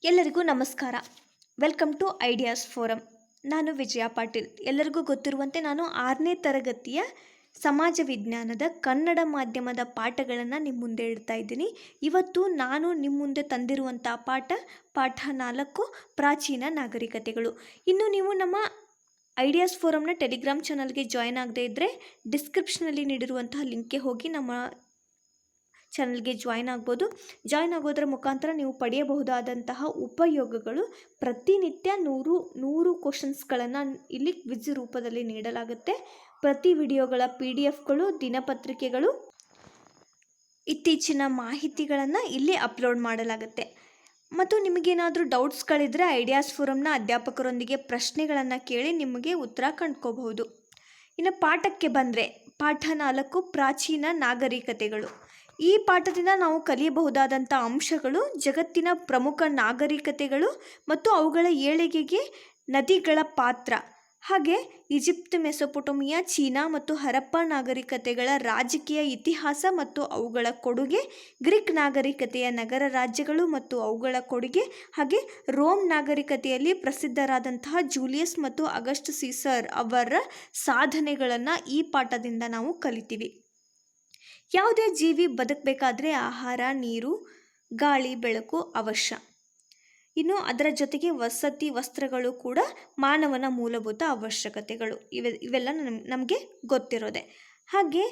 ಎಲ್ಲರಿಗೂ ನಮಸ್ಕಾರ. Welcome to ideas forum. ನಾನು ವಿಜಯ ಪಾಟೀಲ್. ಎಲ್ಲರಿಗೂ ಗೊತ್ತಿರುವಂತೆ ನಾನು 6ನೇ ತರಗತಿಯ ಸಮಾಜ ವಿಜ್ಞಾನದ ಕನ್ನಡ ಮಾಧ್ಯಮದ ಪಾಠಗಳನ್ನು ನಿಮ್ಮ ಮುಂದೆ ಇಡ್ತಾ ಇದ್ದೀನಿ. ಇವತ್ತು ನಾನು ನಿಮ್ಮ ಮುಂದೆ ತಂದಿರುವಂಥ ಪಾಠ 4 ಪ್ರಾಚೀನ ನಾಗರಿಕತೆಗಳು. ಇನ್ನು ನೀವು ನಮ್ಮ ಐಡಿಯಾಸ್ ಫೋರಮ್ನ ಟೆಲಿಗ್ರಾಮ್ ಚಾನಲ್ಗೆ ಜಾಯ್ನ್ ಆಗದೇ ಇದ್ದರೆ ಡಿಸ್ಕ್ರಿಪ್ಷನಲ್ಲಿ ನೀಡಿರುವಂತಹ ಲಿಂಕ್ಗೆ ಹೋಗಿ ನಮ್ಮ ಚಾನಲ್ಗೆ ಜಾಯ್ನ್ ಆಗ್ಬೋದು. ಜಾಯ್ನ್ ಆಗೋದ್ರ ಮುಖಾಂತರ ನೀವು ಪಡೆಯಬಹುದಾದಂತಹ ಉಪಯೋಗಗಳು ಪ್ರತಿನಿತ್ಯ 100 ಕ್ವಶನ್ಸ್ಗಳನ್ನು ಇಲ್ಲಿ ಕ್ವಿಜ್ ರೂಪದಲ್ಲಿ ನೀಡಲಾಗುತ್ತೆ. ಪ್ರತಿ ವಿಡಿಯೋಗಳ PDF-ಗಳು, ದಿನಪತ್ರಿಕೆಗಳು, ಇತ್ತೀಚಿನ ಮಾಹಿತಿಗಳನ್ನು ಇಲ್ಲಿ ಅಪ್ಲೋಡ್ ಮಾಡಲಾಗುತ್ತೆ. ಮತ್ತು ನಿಮಗೇನಾದರೂ ಡೌಟ್ಸ್ಗಳಿದ್ದರೆ ಐಡಿಯಾಸ್ ಫೋರಮ್ನ ಅಧ್ಯಾಪಕರೊಂದಿಗೆ ಪ್ರಶ್ನೆಗಳನ್ನು ಕೇಳಿ ನಿಮಗೆ ಉತ್ತರ ಕಂಡ್ಕೋಬಹುದು. ಇನ್ನು ಪಾಠಕ್ಕೆ ಬಂದರೆ ಪಾಠ 4 ಪ್ರಾಚೀನ ನಾಗರಿಕತೆಗಳು. ಈ ಪಾಠದಿಂದ ನಾವು ಕಲಿಯಬಹುದಾದಂಥ ಅಂಶಗಳು ಜಗತ್ತಿನ ಪ್ರಮುಖ ನಾಗರಿಕತೆಗಳು ಮತ್ತು ಅವುಗಳ ಏಳಿಗೆಗೆ ನದಿಗಳ ಪಾತ್ರ, ಹಾಗೆ ಈಜಿಪ್ಟ್, ಮೆಸೊಪೊಟೇಮಿಯಾ, ಚೀನಾ ಮತ್ತು ಹರಪ್ಪ ನಾಗರಿಕತೆಗಳ ರಾಜಕೀಯ ಇತಿಹಾಸ ಮತ್ತು ಅವುಗಳ ಕೊಡುಗೆ, ಗ್ರೀಕ್ ನಾಗರಿಕತೆಯ ನಗರ ರಾಜ್ಯಗಳು ಮತ್ತು ಅವುಗಳ ಕೊಡುಗೆ, ಹಾಗೆ ರೋಮ್ ನಾಗರಿಕತೆಯಲ್ಲಿ ಪ್ರಸಿದ್ಧರಾದಂತಹ ಜೂಲಿಯಸ್ ಮತ್ತು ಅಗಸ್ಟ್ ಸೀಸರ್ ಅವರ ಸಾಧನೆಗಳನ್ನು ಈ ಪಾಠದಿಂದ ನಾವು ಕಲಿತೀವಿ. ಯಾವುದೇ ಜೀವಿ ಬದುಕಬೇಕಾದ್ರೆ ಆಹಾರ, ನೀರು, ಗಾಳಿ, ಬೆಳಕು ಅವಶ್ಯ. ಇನ್ನು ಅದರ ಜೊತೆಗೆ ವಸತಿ, ವಸ್ತ್ರಗಳು ಕೂಡ ಮಾನವನ ಮೂಲಭೂತ ಅವಶ್ಯಕತೆಗಳು. ಇವೆಲ್ಲ ನಮಗೆ ಗೊತ್ತಿರೋದೆ. ಹಾಗೆ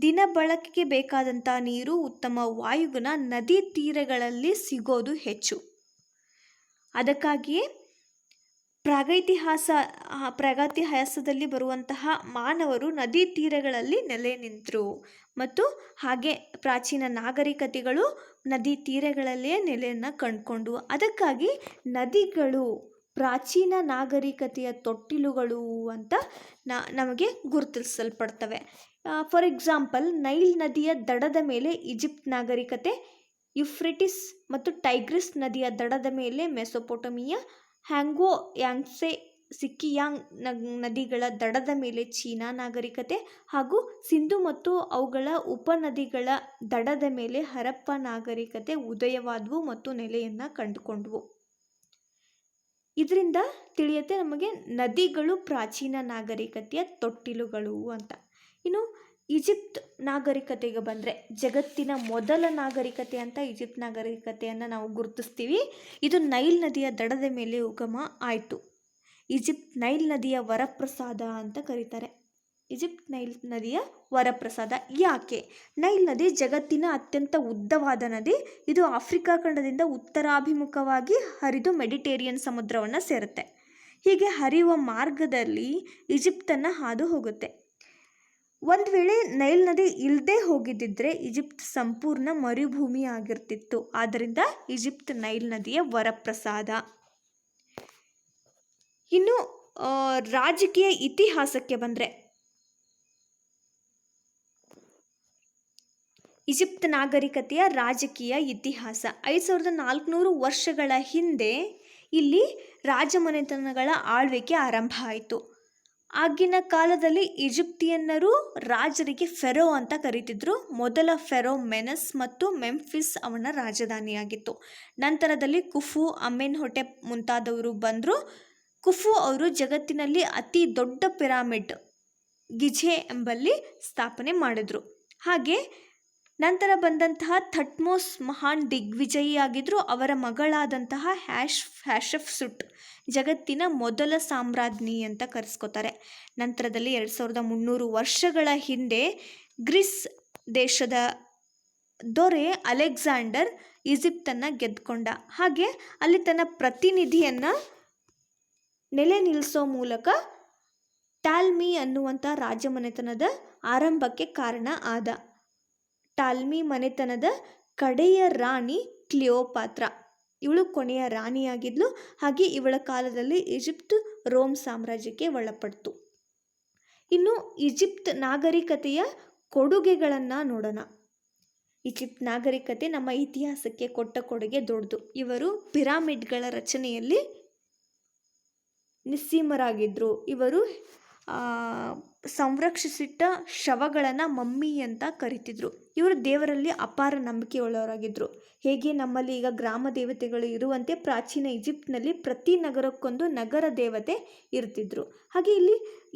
ದಿನ ಬಳಕೆಗೆ ಬೇಕಾದಂಥ ನೀರು, ಉತ್ತಮ ವಾಯುಗುಣ ನದಿ ತೀರಗಳಲ್ಲಿ ಸಿಗೋದು ಹೆಚ್ಚು. ಅದಕ್ಕಾಗಿಯೇ ಪ್ರಾಗೈತಿಹಾಸದಲ್ಲಿ ಬರುವಂತಹ ಮಾನವರು ನದಿ ತೀರಗಳಲ್ಲಿ ನೆಲೆ ನಿಂತರು ಮತ್ತು ಹಾಗೆ ಪ್ರಾಚೀನ ನಾಗರಿಕತೆಗಳು ನದಿ ತೀರಗಳಲ್ಲೇ ನೆಲೆಯನ್ನು ಕಂಡುಕೊಂಡು, ಅದಕ್ಕಾಗಿ ನದಿಗಳು ಪ್ರಾಚೀನ ನಾಗರಿಕತೆಯ ತೊಟ್ಟಿಲುಗಳು ಅಂತ ನಮಗೆ ಗುರುತಿಸಲ್ಪಡ್ತವೆ. ಫಾರ್ ಎಕ್ಸಾಂಪಲ್, ನೈಲ್ ನದಿಯ ದಡದ ಮೇಲೆ ಈಜಿಪ್ಟ್ ನಾಗರಿಕತೆ, ಯುಫ್ರೆಟಿಸ್ ಮತ್ತು ಟೈಗ್ರಿಸ್ ನದಿಯ ದಡದ ಮೇಲೆ ಮೆಸೊಪೊಟೇಮಿಯಾ, ಹ್ಯಾಂಗೋ, ಯಾಂಗ್ಸೆ, ಸಿಕ್ಕಿಯಾಂಗ್ ನದಿಗಳ ದಡದ ಮೇಲೆ ಚೀನಾ ನಾಗರಿಕತೆ, ಹಾಗೂ ಸಿಂಧು ಮತ್ತು ಅವುಗಳ ಉಪನದಿಗಳ ದಡದ ಮೇಲೆ ಹರಪ್ಪ ನಾಗರಿಕತೆ ಉದಯವಾದವು ಮತ್ತು ನೆಲೆಯನ್ನು ಕಂಡುಕೊಂಡವು. ಇದರಿಂದ ತಿಳಿಯುತ್ತೆ ನಮಗೆ ನದಿಗಳು ಪ್ರಾಚೀನ ನಾಗರಿಕತೆಯ ತೊಟ್ಟಿಲುಗಳು ಅಂತ. ಇನ್ನು ಈಜಿಪ್ಟ್ ನಾಗರಿಕತೆಗೆ ಬಂದರೆ, ಜಗತ್ತಿನ ಮೊದಲ ನಾಗರಿಕತೆ ಅಂತ ಈಜಿಪ್ಟ್ ನಾಗರಿಕತೆಯನ್ನು ನಾವು ಗುರುತಿಸ್ತೀವಿ. ಇದು ನೈಲ್ ನದಿಯ ದಡದ ಮೇಲೆ ಉಗಮ ಆಯಿತು. ಈಜಿಪ್ಟ್ ನೈಲ್ ನದಿಯ ವರಪ್ರಸಾದ ಅಂತ ಕರೀತಾರೆ. ಈಜಿಪ್ಟ್ ನೈಲ್ ನದಿಯ ವರಪ್ರಸಾದ ಯಾಕೆ? ನೈಲ್ ನದಿ ಜಗತ್ತಿನ ಅತ್ಯಂತ ಉದ್ದವಾದ ನದಿ. ಇದು ಆಫ್ರಿಕಾ ಖಂಡದಿಂದ ಉತ್ತರಾಭಿಮುಖವಾಗಿ ಹರಿದು ಮೆಡಿಟೇರಿಯನ್ ಸಮುದ್ರವನ್ನು ಸೇರುತ್ತೆ. ಹೀಗೆ ಹರಿಯುವ ಮಾರ್ಗದಲ್ಲಿ ಈಜಿಪ್ಟನ್ನು ಹಾದು ಹೋಗುತ್ತೆ. ಒಂದು ವೇಳೆ ನೈಲ್ ನದಿ ಇಲ್ಲದೆ ಹೋಗಿದ್ದಿದ್ರೆ ಈಜಿಪ್ಟ್ ಸಂಪೂರ್ಣ ಮರುಭೂಮಿ ಆಗಿರ್ತಿತ್ತು. ಆದ್ದರಿಂದ ಈಜಿಪ್ಟ್ ನೈಲ್ ನದಿಯ ವರಪ್ರಸಾದ. ಇನ್ನು ರಾಜಕೀಯ ಇತಿಹಾಸಕ್ಕೆ ಬಂದರೆ, ಈಜಿಪ್ಟ್ ನಾಗರಿಕತೆಯ ರಾಜಕೀಯ ಇತಿಹಾಸ 5400 ವರ್ಷಗಳ ಹಿಂದೆ ಇಲ್ಲಿ ರಾಜಮನೆತನಗಳ ಆಳ್ವಿಕೆ ಆರಂಭ ಆಯಿತು. ಆಗಿನ ಕಾಲದಲ್ಲಿ ಈಜಿಪ್ಟಿಯನ್ನರು ರಾಜರಿಗೆ ಫೆರೋ ಅಂತ ಕರೀತಿದ್ರು. ಮೊದಲ ಫೆರೋ ಮೆನಸ್ ಮತ್ತು ಮೆಂಫಿಸ್ ಅವನ ರಾಜಧಾನಿಯಾಗಿತ್ತು. ನಂತರದಲ್ಲಿ ಕುಫು, ಅಮೆನ್ಹೊಟೆಪ್ ಮುಂತಾದವರು ಬಂದರು. ಕುಫು ಅವರು ಜಗತ್ತಿನಲ್ಲಿ ಅತಿ ದೊಡ್ಡ ಪಿರಾಮಿಡ್ ಗಿಝೆ ಎಂಬಲ್ಲಿ ಸ್ಥಾಪನೆ ಮಾಡಿದರು. ಹಾಗೆ ನಂತರ ಬಂದಂತಹ ಥಟ್ಮೋಸ್ ಮಹಾನ್ ದಿಗ್ವಿಜಯಿಯಾಗಿದ್ದರು. ಅವರ ಮಗಳಾದಂತಹ ಹ್ಯಾಟ್ಷೆಪ್ಸುಟ್ ಜಗತ್ತಿನ ಮೊದಲ ಸಾಮ್ರಾಜ್ಞಿ ಅಂತ ಕರೆಸ್ಕೋತಾರೆ. ನಂತರದಲ್ಲಿ 2300 ವರ್ಷಗಳ ಹಿಂದೆ ಗ್ರೀಸ್ ದೇಶದ ದೊರೆ ಅಲೆಕ್ಸಾಂಡರ್ ಈಜಿಪ್ಟನ್ನು ಗೆದ್ದುಕೊಂಡ. ಹಾಗೆ ಅಲ್ಲಿ ತನ್ನ ಪ್ರತಿನಿಧಿಯನ್ನು ನೆಲೆ ನಿಲ್ಲಿಸೋ ಮೂಲಕ ಟಾಲ್ಮಿ ಅನ್ನುವಂಥ ರಾಜಮನೆತನದ ಆರಂಭಕ್ಕೆ ಕಾರಣ ಆದ. ಟಾಲ್ಮಿ ಮನೆತನದ ಕಡೆಯ ರಾಣಿ ಕ್ಲಿಯೋಪಾತ್ರ, ಇವಳು ಕೊನೆಯ ರಾಣಿಯಾಗಿದ್ಲು. ಹಾಗೆ ಇವಳ ಕಾಲದಲ್ಲಿ ಈಜಿಪ್ಟ್ ರೋಮ್ ಸಾಮ್ರಾಜ್ಯಕ್ಕೆ ಒಳಪಡ್ತು. ಇನ್ನು ಈಜಿಪ್ಟ್ ನಾಗರಿಕತೆಯ ಕೊಡುಗೆಗಳನ್ನು ನೋಡೋಣ. ಈಜಿಪ್ಟ್ ನಾಗರಿಕತೆ ನಮ್ಮ ಇತಿಹಾಸಕ್ಕೆ ಕೊಟ್ಟ ಕೊಡುಗೆ ದೊಡ್ಡದು. ಇವರು ಪಿರಾಮಿಡ್ಗಳ ರಚನೆಯಲ್ಲಿ ನಿಸ್ಸೀಮರಾಗಿದ್ದರು. ಇವರು ಸಂರಕ್ಷಿಸಿಟ್ಟ ಶವಗಳನ್ನು ಮಮ್ಮಿ ಅಂತ ಕರಿತಿದ್ರು. ಇವರು ದೇವರಲ್ಲಿ ಅಪಾರ ನಂಬಿಕೆಯುಳ್ಳವರಾಗಿದ್ದರು. ಹೇಗೆ ನಮ್ಮಲ್ಲಿ ಈಗ ಗ್ರಾಮ ದೇವತೆಗಳು ಇರುವಂತೆ ಪ್ರಾಚೀನ ಈಜಿಪ್ಟ್ನಲ್ಲಿ ಪ್ರತಿ ನಗರಕ್ಕೊಂದು ನಗರ ದೇವತೆ ಇರ್ತಿದ್ರು. ಹಾಗೆ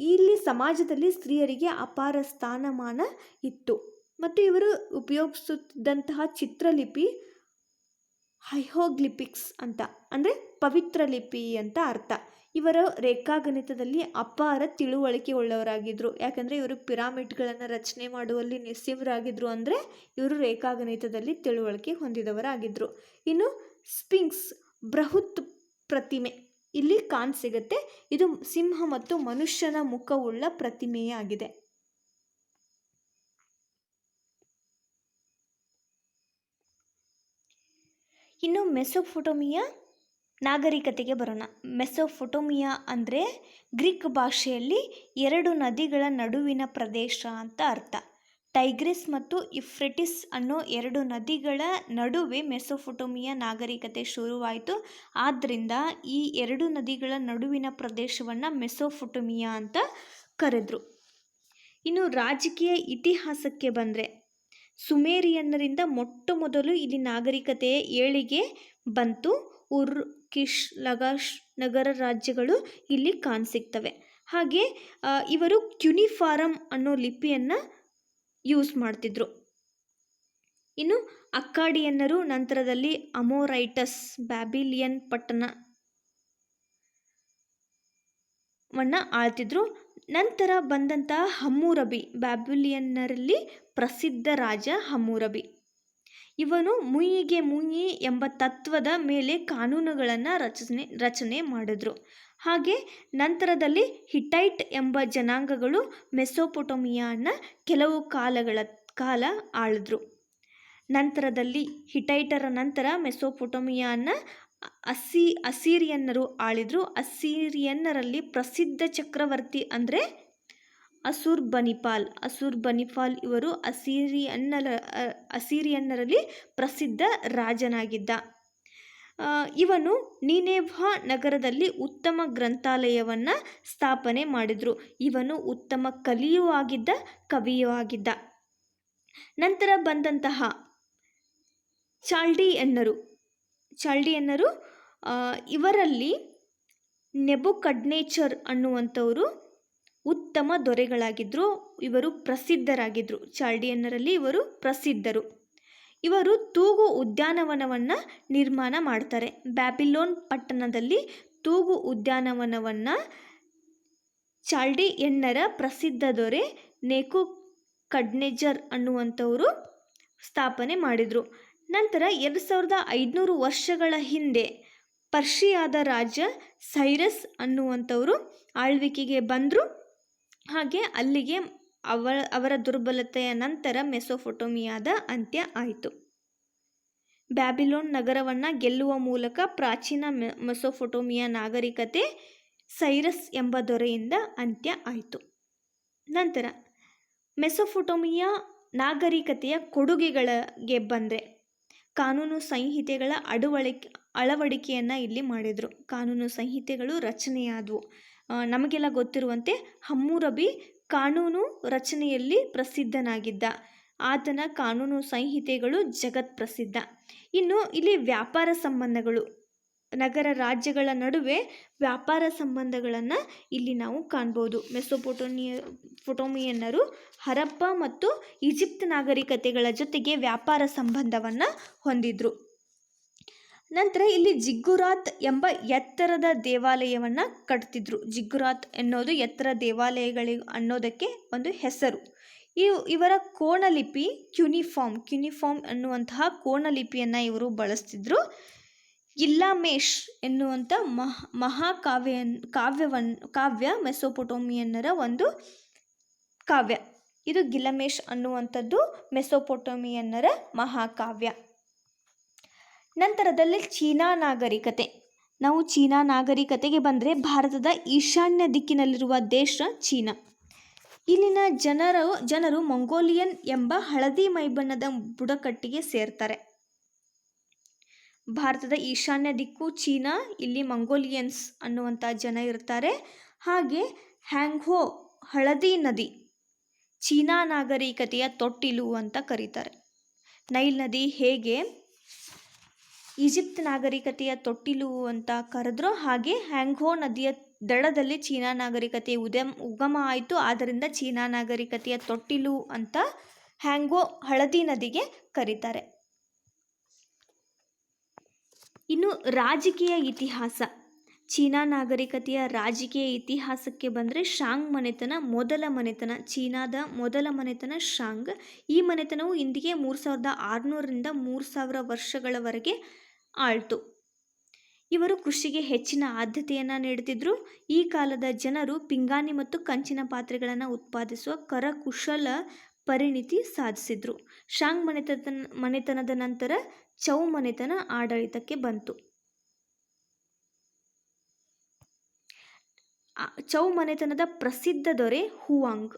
ಇಲ್ಲಿ ಸಮಾಜದಲ್ಲಿ ಸ್ತ್ರೀಯರಿಗೆ ಅಪಾರ ಸ್ಥಾನಮಾನ ಇತ್ತು. ಮತ್ತು ಇವರು ಉಪಯೋಗಿಸುತ್ತಿದ್ದಂತಹ ಚಿತ್ರಲಿಪಿ ಹೈರೋಗ್ಲಿಫಿಕ್ಸ್ ಅಂತ, ಅಂದರೆ ಪವಿತ್ರ ಲಿಪಿ ಅಂತ ಅರ್ಥ. ಇವರ ರೇಖಾಗಣಿತದಲ್ಲಿ ಅಪಾರ ತಿಳುವಳಿಕೆ ಉಳ್ಳವರಾಗಿದ್ದರು. ಯಾಕಂದರೆ ಇವರು ಪಿರಾಮಿಡ್ಗಳನ್ನು ರಚನೆ ಮಾಡುವಲ್ಲಿ ನಿಸ್ಸಿಮರಾಗಿದ್ದರು. ಅಂದರೆ ಇವರು ರೇಖಾಗಣಿತದಲ್ಲಿ ತಿಳುವಳಿಕೆ ಹೊಂದಿದವರಾಗಿದ್ದರು. ಇನ್ನು ಸ್ಪಿಂಕ್ಸ್ ಬೃಹತ್ ಪ್ರತಿಮೆ ಇಲ್ಲಿ ಕಾಣಸಿಗುತ್ತೆ. ಇದು ಸಿಂಹ ಮತ್ತು ಮನುಷ್ಯನ ಮುಖವುಳ್ಳ ಪ್ರತಿಮೆಯಾಗಿದೆ. ಇನ್ನು ಮೆಸೊಪೊಟೇಮಿಯಾ ನಾಗರಿಕತೆಗೆ ಬರೋಣ. ಮೆಸೊಪೊಟೇಮಿಯಾ ಅಂದರೆ ಗ್ರೀಕ್ ಭಾಷೆಯಲ್ಲಿ 2 ನದಿಗಳ ನಡುವಿನ ಪ್ರದೇಶ ಅಂತ ಅರ್ಥ. ಟೈಗ್ರಿಸ್ ಮತ್ತು ಯುಫ್ರೆಟಿಸ್ ಅನ್ನೋ 2 ನದಿಗಳ ನಡುವೆ ಮೆಸೊಪೊಟೇಮಿಯಾ ನಾಗರಿಕತೆ ಶುರುವಾಯಿತು. ಆದ್ದರಿಂದ ಈ 2 ನದಿಗಳ ನಡುವಿನ ಪ್ರದೇಶವನ್ನು ಮೆಸೊಪೊಟೇಮಿಯಾ ಅಂತ ಕರೆದ್ರು. ಇನ್ನು ರಾಜಕೀಯ ಇತಿಹಾಸಕ್ಕೆ ಬಂದರೆ ಸುಮೇರಿಯನ್ನರಿಂದ ಮೊಟ್ಟ ಮೊದಲು ಇಲ್ಲಿ ನಾಗರಿಕತೆಯ ಏಳಿಗೆ ಬಂತು. ಉರ್, ಕಿಶ್, ಲಗಾಶ್ ನಗರ ರಾಜ್ಯಗಳು ಇಲ್ಲಿ ಕಾಣಸಿಗ್ತವೆ. ಹಾಗೆ ಇವರು ಕ್ಯುನಿಫಾರಮ್ ಅನ್ನೋ ಲಿಪಿಯನ್ನು ಯೂಸ್ ಮಾಡ್ತಿದ್ರು. ಇನ್ನು ಅಕ್ಕಾಡಿಯನ್ನರು ನಂತರದಲ್ಲಿ ಅಮೋರೈಟಸ್ ಬ್ಯಾಬಿಲಿಯನ್ ಪಟ್ಟಣವನ್ನು ಆಳ್ತಿದ್ರು. ನಂತರ ಬಂದಂತಹ ಹಮ್ಮುರಬಿ, ಬ್ಯಾಬಿಲಿಯನ್ನರಲ್ಲಿ ಪ್ರಸಿದ್ಧ ರಾಜ ಹಮ್ಮುರಬಿ. ಇವನು ಮುಯ್ಯಿಗೆ ಮುಯ್ಯಿ ಎಂಬ ತತ್ವದ ಮೇಲೆ ಕಾನೂನುಗಳನ್ನು ರಚನೆ ಮಾಡಿದ್ರು. ಹಾಗೆ ನಂತರದಲ್ಲಿ ಹಿಟ್ಟೈಟ್ ಎಂಬ ಜನಾಂಗಗಳು ಮೆಸೊಪೊಟೇಮಿಯಾನ ಕೆಲವು ಕಾಲ ಆಳಿದ್ರು. ನಂತರದಲ್ಲಿ ಹಿಟ್ಟೈಟರ ನಂತರ ಮೆಸೊಪೊಟೇಮಿಯಾನ ಅಸೀರಿಯನ್ನರು ಆಳಿದ್ರು. ಅಸೀರಿಯನ್ನರಲ್ಲಿ ಪ್ರಸಿದ್ಧ ಚಕ್ರವರ್ತಿ ಅಂದರೆ ಅಸುರ್ಬನಿಪಾಲ್ ಇವರು ಅಸೀರಿಯನ್ನರಲ್ಲಿ ಪ್ರಸಿದ್ಧ ರಾಜನಾಗಿದ್ದ. ಇವನು ನಿನೆವಾ ನಗರದಲ್ಲಿ ಉತ್ತಮ ಗ್ರಂಥಾಲಯವನ್ನು ಸ್ಥಾಪನೆ ಮಾಡಿದ್ರು. ಇವನು ಉತ್ತಮ ಕಲಿಯೂ ಆಗಿದ್ದ, ಕವಿಯೂ ಆಗಿದ್ದ. ನಂತರ ಬಂದಂತಹ ಚಾಲ್ಡಿಯನ್ನರು ಇವರಲ್ಲಿ ನೆಬುಕಡ್ನೆಚ್ಚರ್ ಅನ್ನುವಂಥವರು ಉತ್ತಮ ದೊರೆಗಳಾಗಿದ್ದರು. ಇವರು ಪ್ರಸಿದ್ಧರಾಗಿದ್ದರು. ಚಾಲ್ಡಿಯನ್ನರಲ್ಲಿ ಇವರು ಪ್ರಸಿದ್ಧರು. ಇವರು ತೂಗು ಉದ್ಯಾನವನವನ್ನು ನಿರ್ಮಾಣ ಮಾಡ್ತಾರೆ. ಬ್ಯಾಬಿಲೋನ್ ಪಟ್ಟಣದಲ್ಲಿ ತೂಗು ಉದ್ಯಾನವನವನ್ನು ಚಾಲ್ಡಿಯನ್ನರ ಪ್ರಸಿದ್ಧ ದೊರೆ ನೆಬುಕಡ್ನೆಚ್ಚರ್ ಅನ್ನುವಂಥವರು ಸ್ಥಾಪನೆ ಮಾಡಿದರು. ನಂತರ 2500 ವರ್ಷಗಳ ಹಿಂದೆ ಪರ್ಷಿಯಾದ ರಾಜ ಸೈರಸ್ ಅನ್ನುವಂಥವರು ಆಳ್ವಿಕೆಗೆ ಬಂದರು. ಹಾಗೆ ಅಲ್ಲಿಗೆ ಅವರ ದುರ್ಬಲತೆಯ ನಂತರ ಮೆಸೊಪೊಟೇಮಿಯಾದ ಅಂತ್ಯ ಆಯಿತು. ಬ್ಯಾಬಿಲೋನ್ ನಗರವನ್ನು ಗೆಲ್ಲುವ ಮೂಲಕ ಪ್ರಾಚೀನ ಮೆಸೊಪೊಟೇಮಿಯಾ ನಾಗರಿಕತೆ ಸೈರಸ್ ಎಂಬ ದೊರೆಯಿಂದ ಅಂತ್ಯ ಆಯಿತು. ನಂತರ ಮೆಸೊಪೊಟೇಮಿಯಾ ನಾಗರಿಕತೆಯ ಕೊಡುಗೆಗಳಿಗೆ ಬಂದರೆ ಕಾನೂನು ಸಂಹಿತೆಗಳ ಅಳವಡಿಕೆಯನ್ನು ಇಲ್ಲಿ ಮಾಡಿದರು. ಕಾನೂನು ಸಂಹಿತೆಗಳು ರಚನೆಯಾದವು. ನಮಗೆಲ್ಲ ಗೊತ್ತಿರುವಂತೆ ಹಮ್ಮುರಬಿ ಕಾನೂನು ರಚನೆಯಲ್ಲಿ ಪ್ರಸಿದ್ಧನಾಗಿದ್ದ. ಆತನ ಕಾನೂನು ಸಂಹಿತೆಗಳು ಜಗತ್ ಪ್ರಸಿದ್ಧ. ಇನ್ನು ಇಲ್ಲಿ ವ್ಯಾಪಾರ ಸಂಬಂಧಗಳು, ನಗರ ರಾಜ್ಯಗಳ ನಡುವೆ ವ್ಯಾಪಾರ ಸಂಬಂಧಗಳನ್ನು ಇಲ್ಲಿ ನಾವು ಕಾಣ್ಬೋದು. ಮೆಸೊಪೊಟೇಮಿಯನ್ನರು ಹರಪ್ಪ ಮತ್ತು ಈಜಿಪ್ಟ್ ನಾಗರಿಕತೆಗಳ ಜೊತೆಗೆ ವ್ಯಾಪಾರ ಸಂಬಂಧವನ್ನು ಹೊಂದಿದ್ರು. ನಂತರ ಇಲ್ಲಿ ಜಿಗ್ಗುರಾತ್ ಎಂಬ ಎತ್ತರದ ದೇವಾಲಯವನ್ನು ಕಟ್ತಿದ್ರು. ಜಿಗ್ಗುರಾತ್ ಎನ್ನುವುದು ಎತ್ತರ ದೇವಾಲಯಗಳಿಗೆ ಅನ್ನೋದಕ್ಕೆ ಒಂದು ಹೆಸರು. ಇವರ ಕೋಣಲಿಪಿ ಕ್ಯುನಿಫಾರ್ಮ್ ಅನ್ನುವಂತಹ ಕೋಣಲಿಪಿಯನ್ನು ಇವರು ಬಳಸ್ತಿದ್ರು. ಗಿಲ್ಗಾಮೇಶ್ ಎನ್ನುವಂಥ ಕಾವ್ಯ ಮೆಸೊಪೊಟೇಮಿಯನ್ನರ ಒಂದು ಕಾವ್ಯ. ಇದು ಗಿಲ್ಗಾಮೇಶ್ ಅನ್ನುವಂಥದ್ದು ಮೆಸೊಪೊಟೇಮಿಯನ್ನರ ಮಹಾಕಾವ್ಯ. ನಂತರದಲ್ಲಿ ಚೀನಾ ನಾಗರಿಕತೆ. ನಾವು ಚೀನಾ ನಾಗರಿಕತೆಗೆ ಬಂದರೆ ಭಾರತದ ಈಶಾನ್ಯ ದಿಕ್ಕಿನಲ್ಲಿರುವ ದೇಶ ಚೀನಾ. ಇಲ್ಲಿನ ಜನರು ಮಂಗೋಲಿಯನ್ ಎಂಬ ಹಳದಿ ಮೈಬಣ್ಣದ ಬುಡಕಟ್ಟಿಗೆ ಸೇರ್ತಾರೆ. ಭಾರತದ ಈಶಾನ್ಯ ದಿಕ್ಕು ಚೀನಾ, ಇಲ್ಲಿ ಮಂಗೋಲಿಯನ್ಸ್ ಅನ್ನುವಂಥ ಜನ ಇರ್ತಾರೆ. ಹಾಗೆ ಹ್ಯಾಂಗ್ಹೋ ಹಳದಿ ನದಿ ಚೀನಾ ನಾಗರಿಕತೆಯ ತೊಟ್ಟಿಲು ಅಂತ ಕರೀತಾರೆ. ನೈಲ್ ನದಿ ಹೇಗೆ ಈಜಿಪ್ಟ್ ನಾಗರಿಕತೆಯ ತೊಟ್ಟಿಲು ಅಂತ ಕರೆದ್ರೋ ಹಾಗೆ ಹ್ಯಾಂಗ್ಹೋ ನದಿಯ ದಡದಲ್ಲಿ ಚೀನಾ ನಾಗರಿಕತೆ ಉಗಮ ಆಯಿತು. ಆದ್ದರಿಂದ ಚೀನಾ ನಾಗರಿಕತೆಯ ತೊಟ್ಟಿಲು ಅಂತ ಹ್ಯಾಂಗ್ಹೋ ಹಳದಿ ನದಿಗೆ ಕರೀತಾರೆ. ಇನ್ನು ರಾಜಕೀಯ ಇತಿಹಾಸ. ಚೀನಾ ನಾಗರಿಕತೆಯ ರಾಜಕೀಯ ಇತಿಹಾಸಕ್ಕೆ ಬಂದರೆ ಶಾಂಗ್ ಮನೆತನ ಮೊದಲ ಮನೆತನ. ಚೀನಾದ ಮೊದಲ ಮನೆತನ ಶಾಂಗ್. ಈ ಮನೆತನವು ಇಂದಿಗೆ 3600ರಿಂದ 3000 ವರ್ಷಗಳವರೆಗೆ ಆಳ್ತು. ಇವರು ಕೃಷಿಗೆ ಹೆಚ್ಚಿನ ಆದ್ಯತೆಯನ್ನು ನೀಡುತ್ತಿದ್ದರು. ಈ ಕಾಲದ ಜನರು ಪಿಂಗಾಣಿ ಮತ್ತು ಕಂಚಿನ ಪಾತ್ರೆಗಳನ್ನು ಉತ್ಪಾದಿಸುವ ಕರಕುಶಲ ಪರಿಣಿತಿ ಸಾಧಿಸಿದ್ರು. ಶಾಂಗ್ ಮನೆತನದ ನಂತರ ಚೌ ಮನೆತನ ಆಡಳಿತಕ್ಕೆ ಬಂತು. ಚೌ ಮನೆತನದ ಪ್ರಸಿದ್ಧ ದೊರೆ ಹುವಾಂಗ್.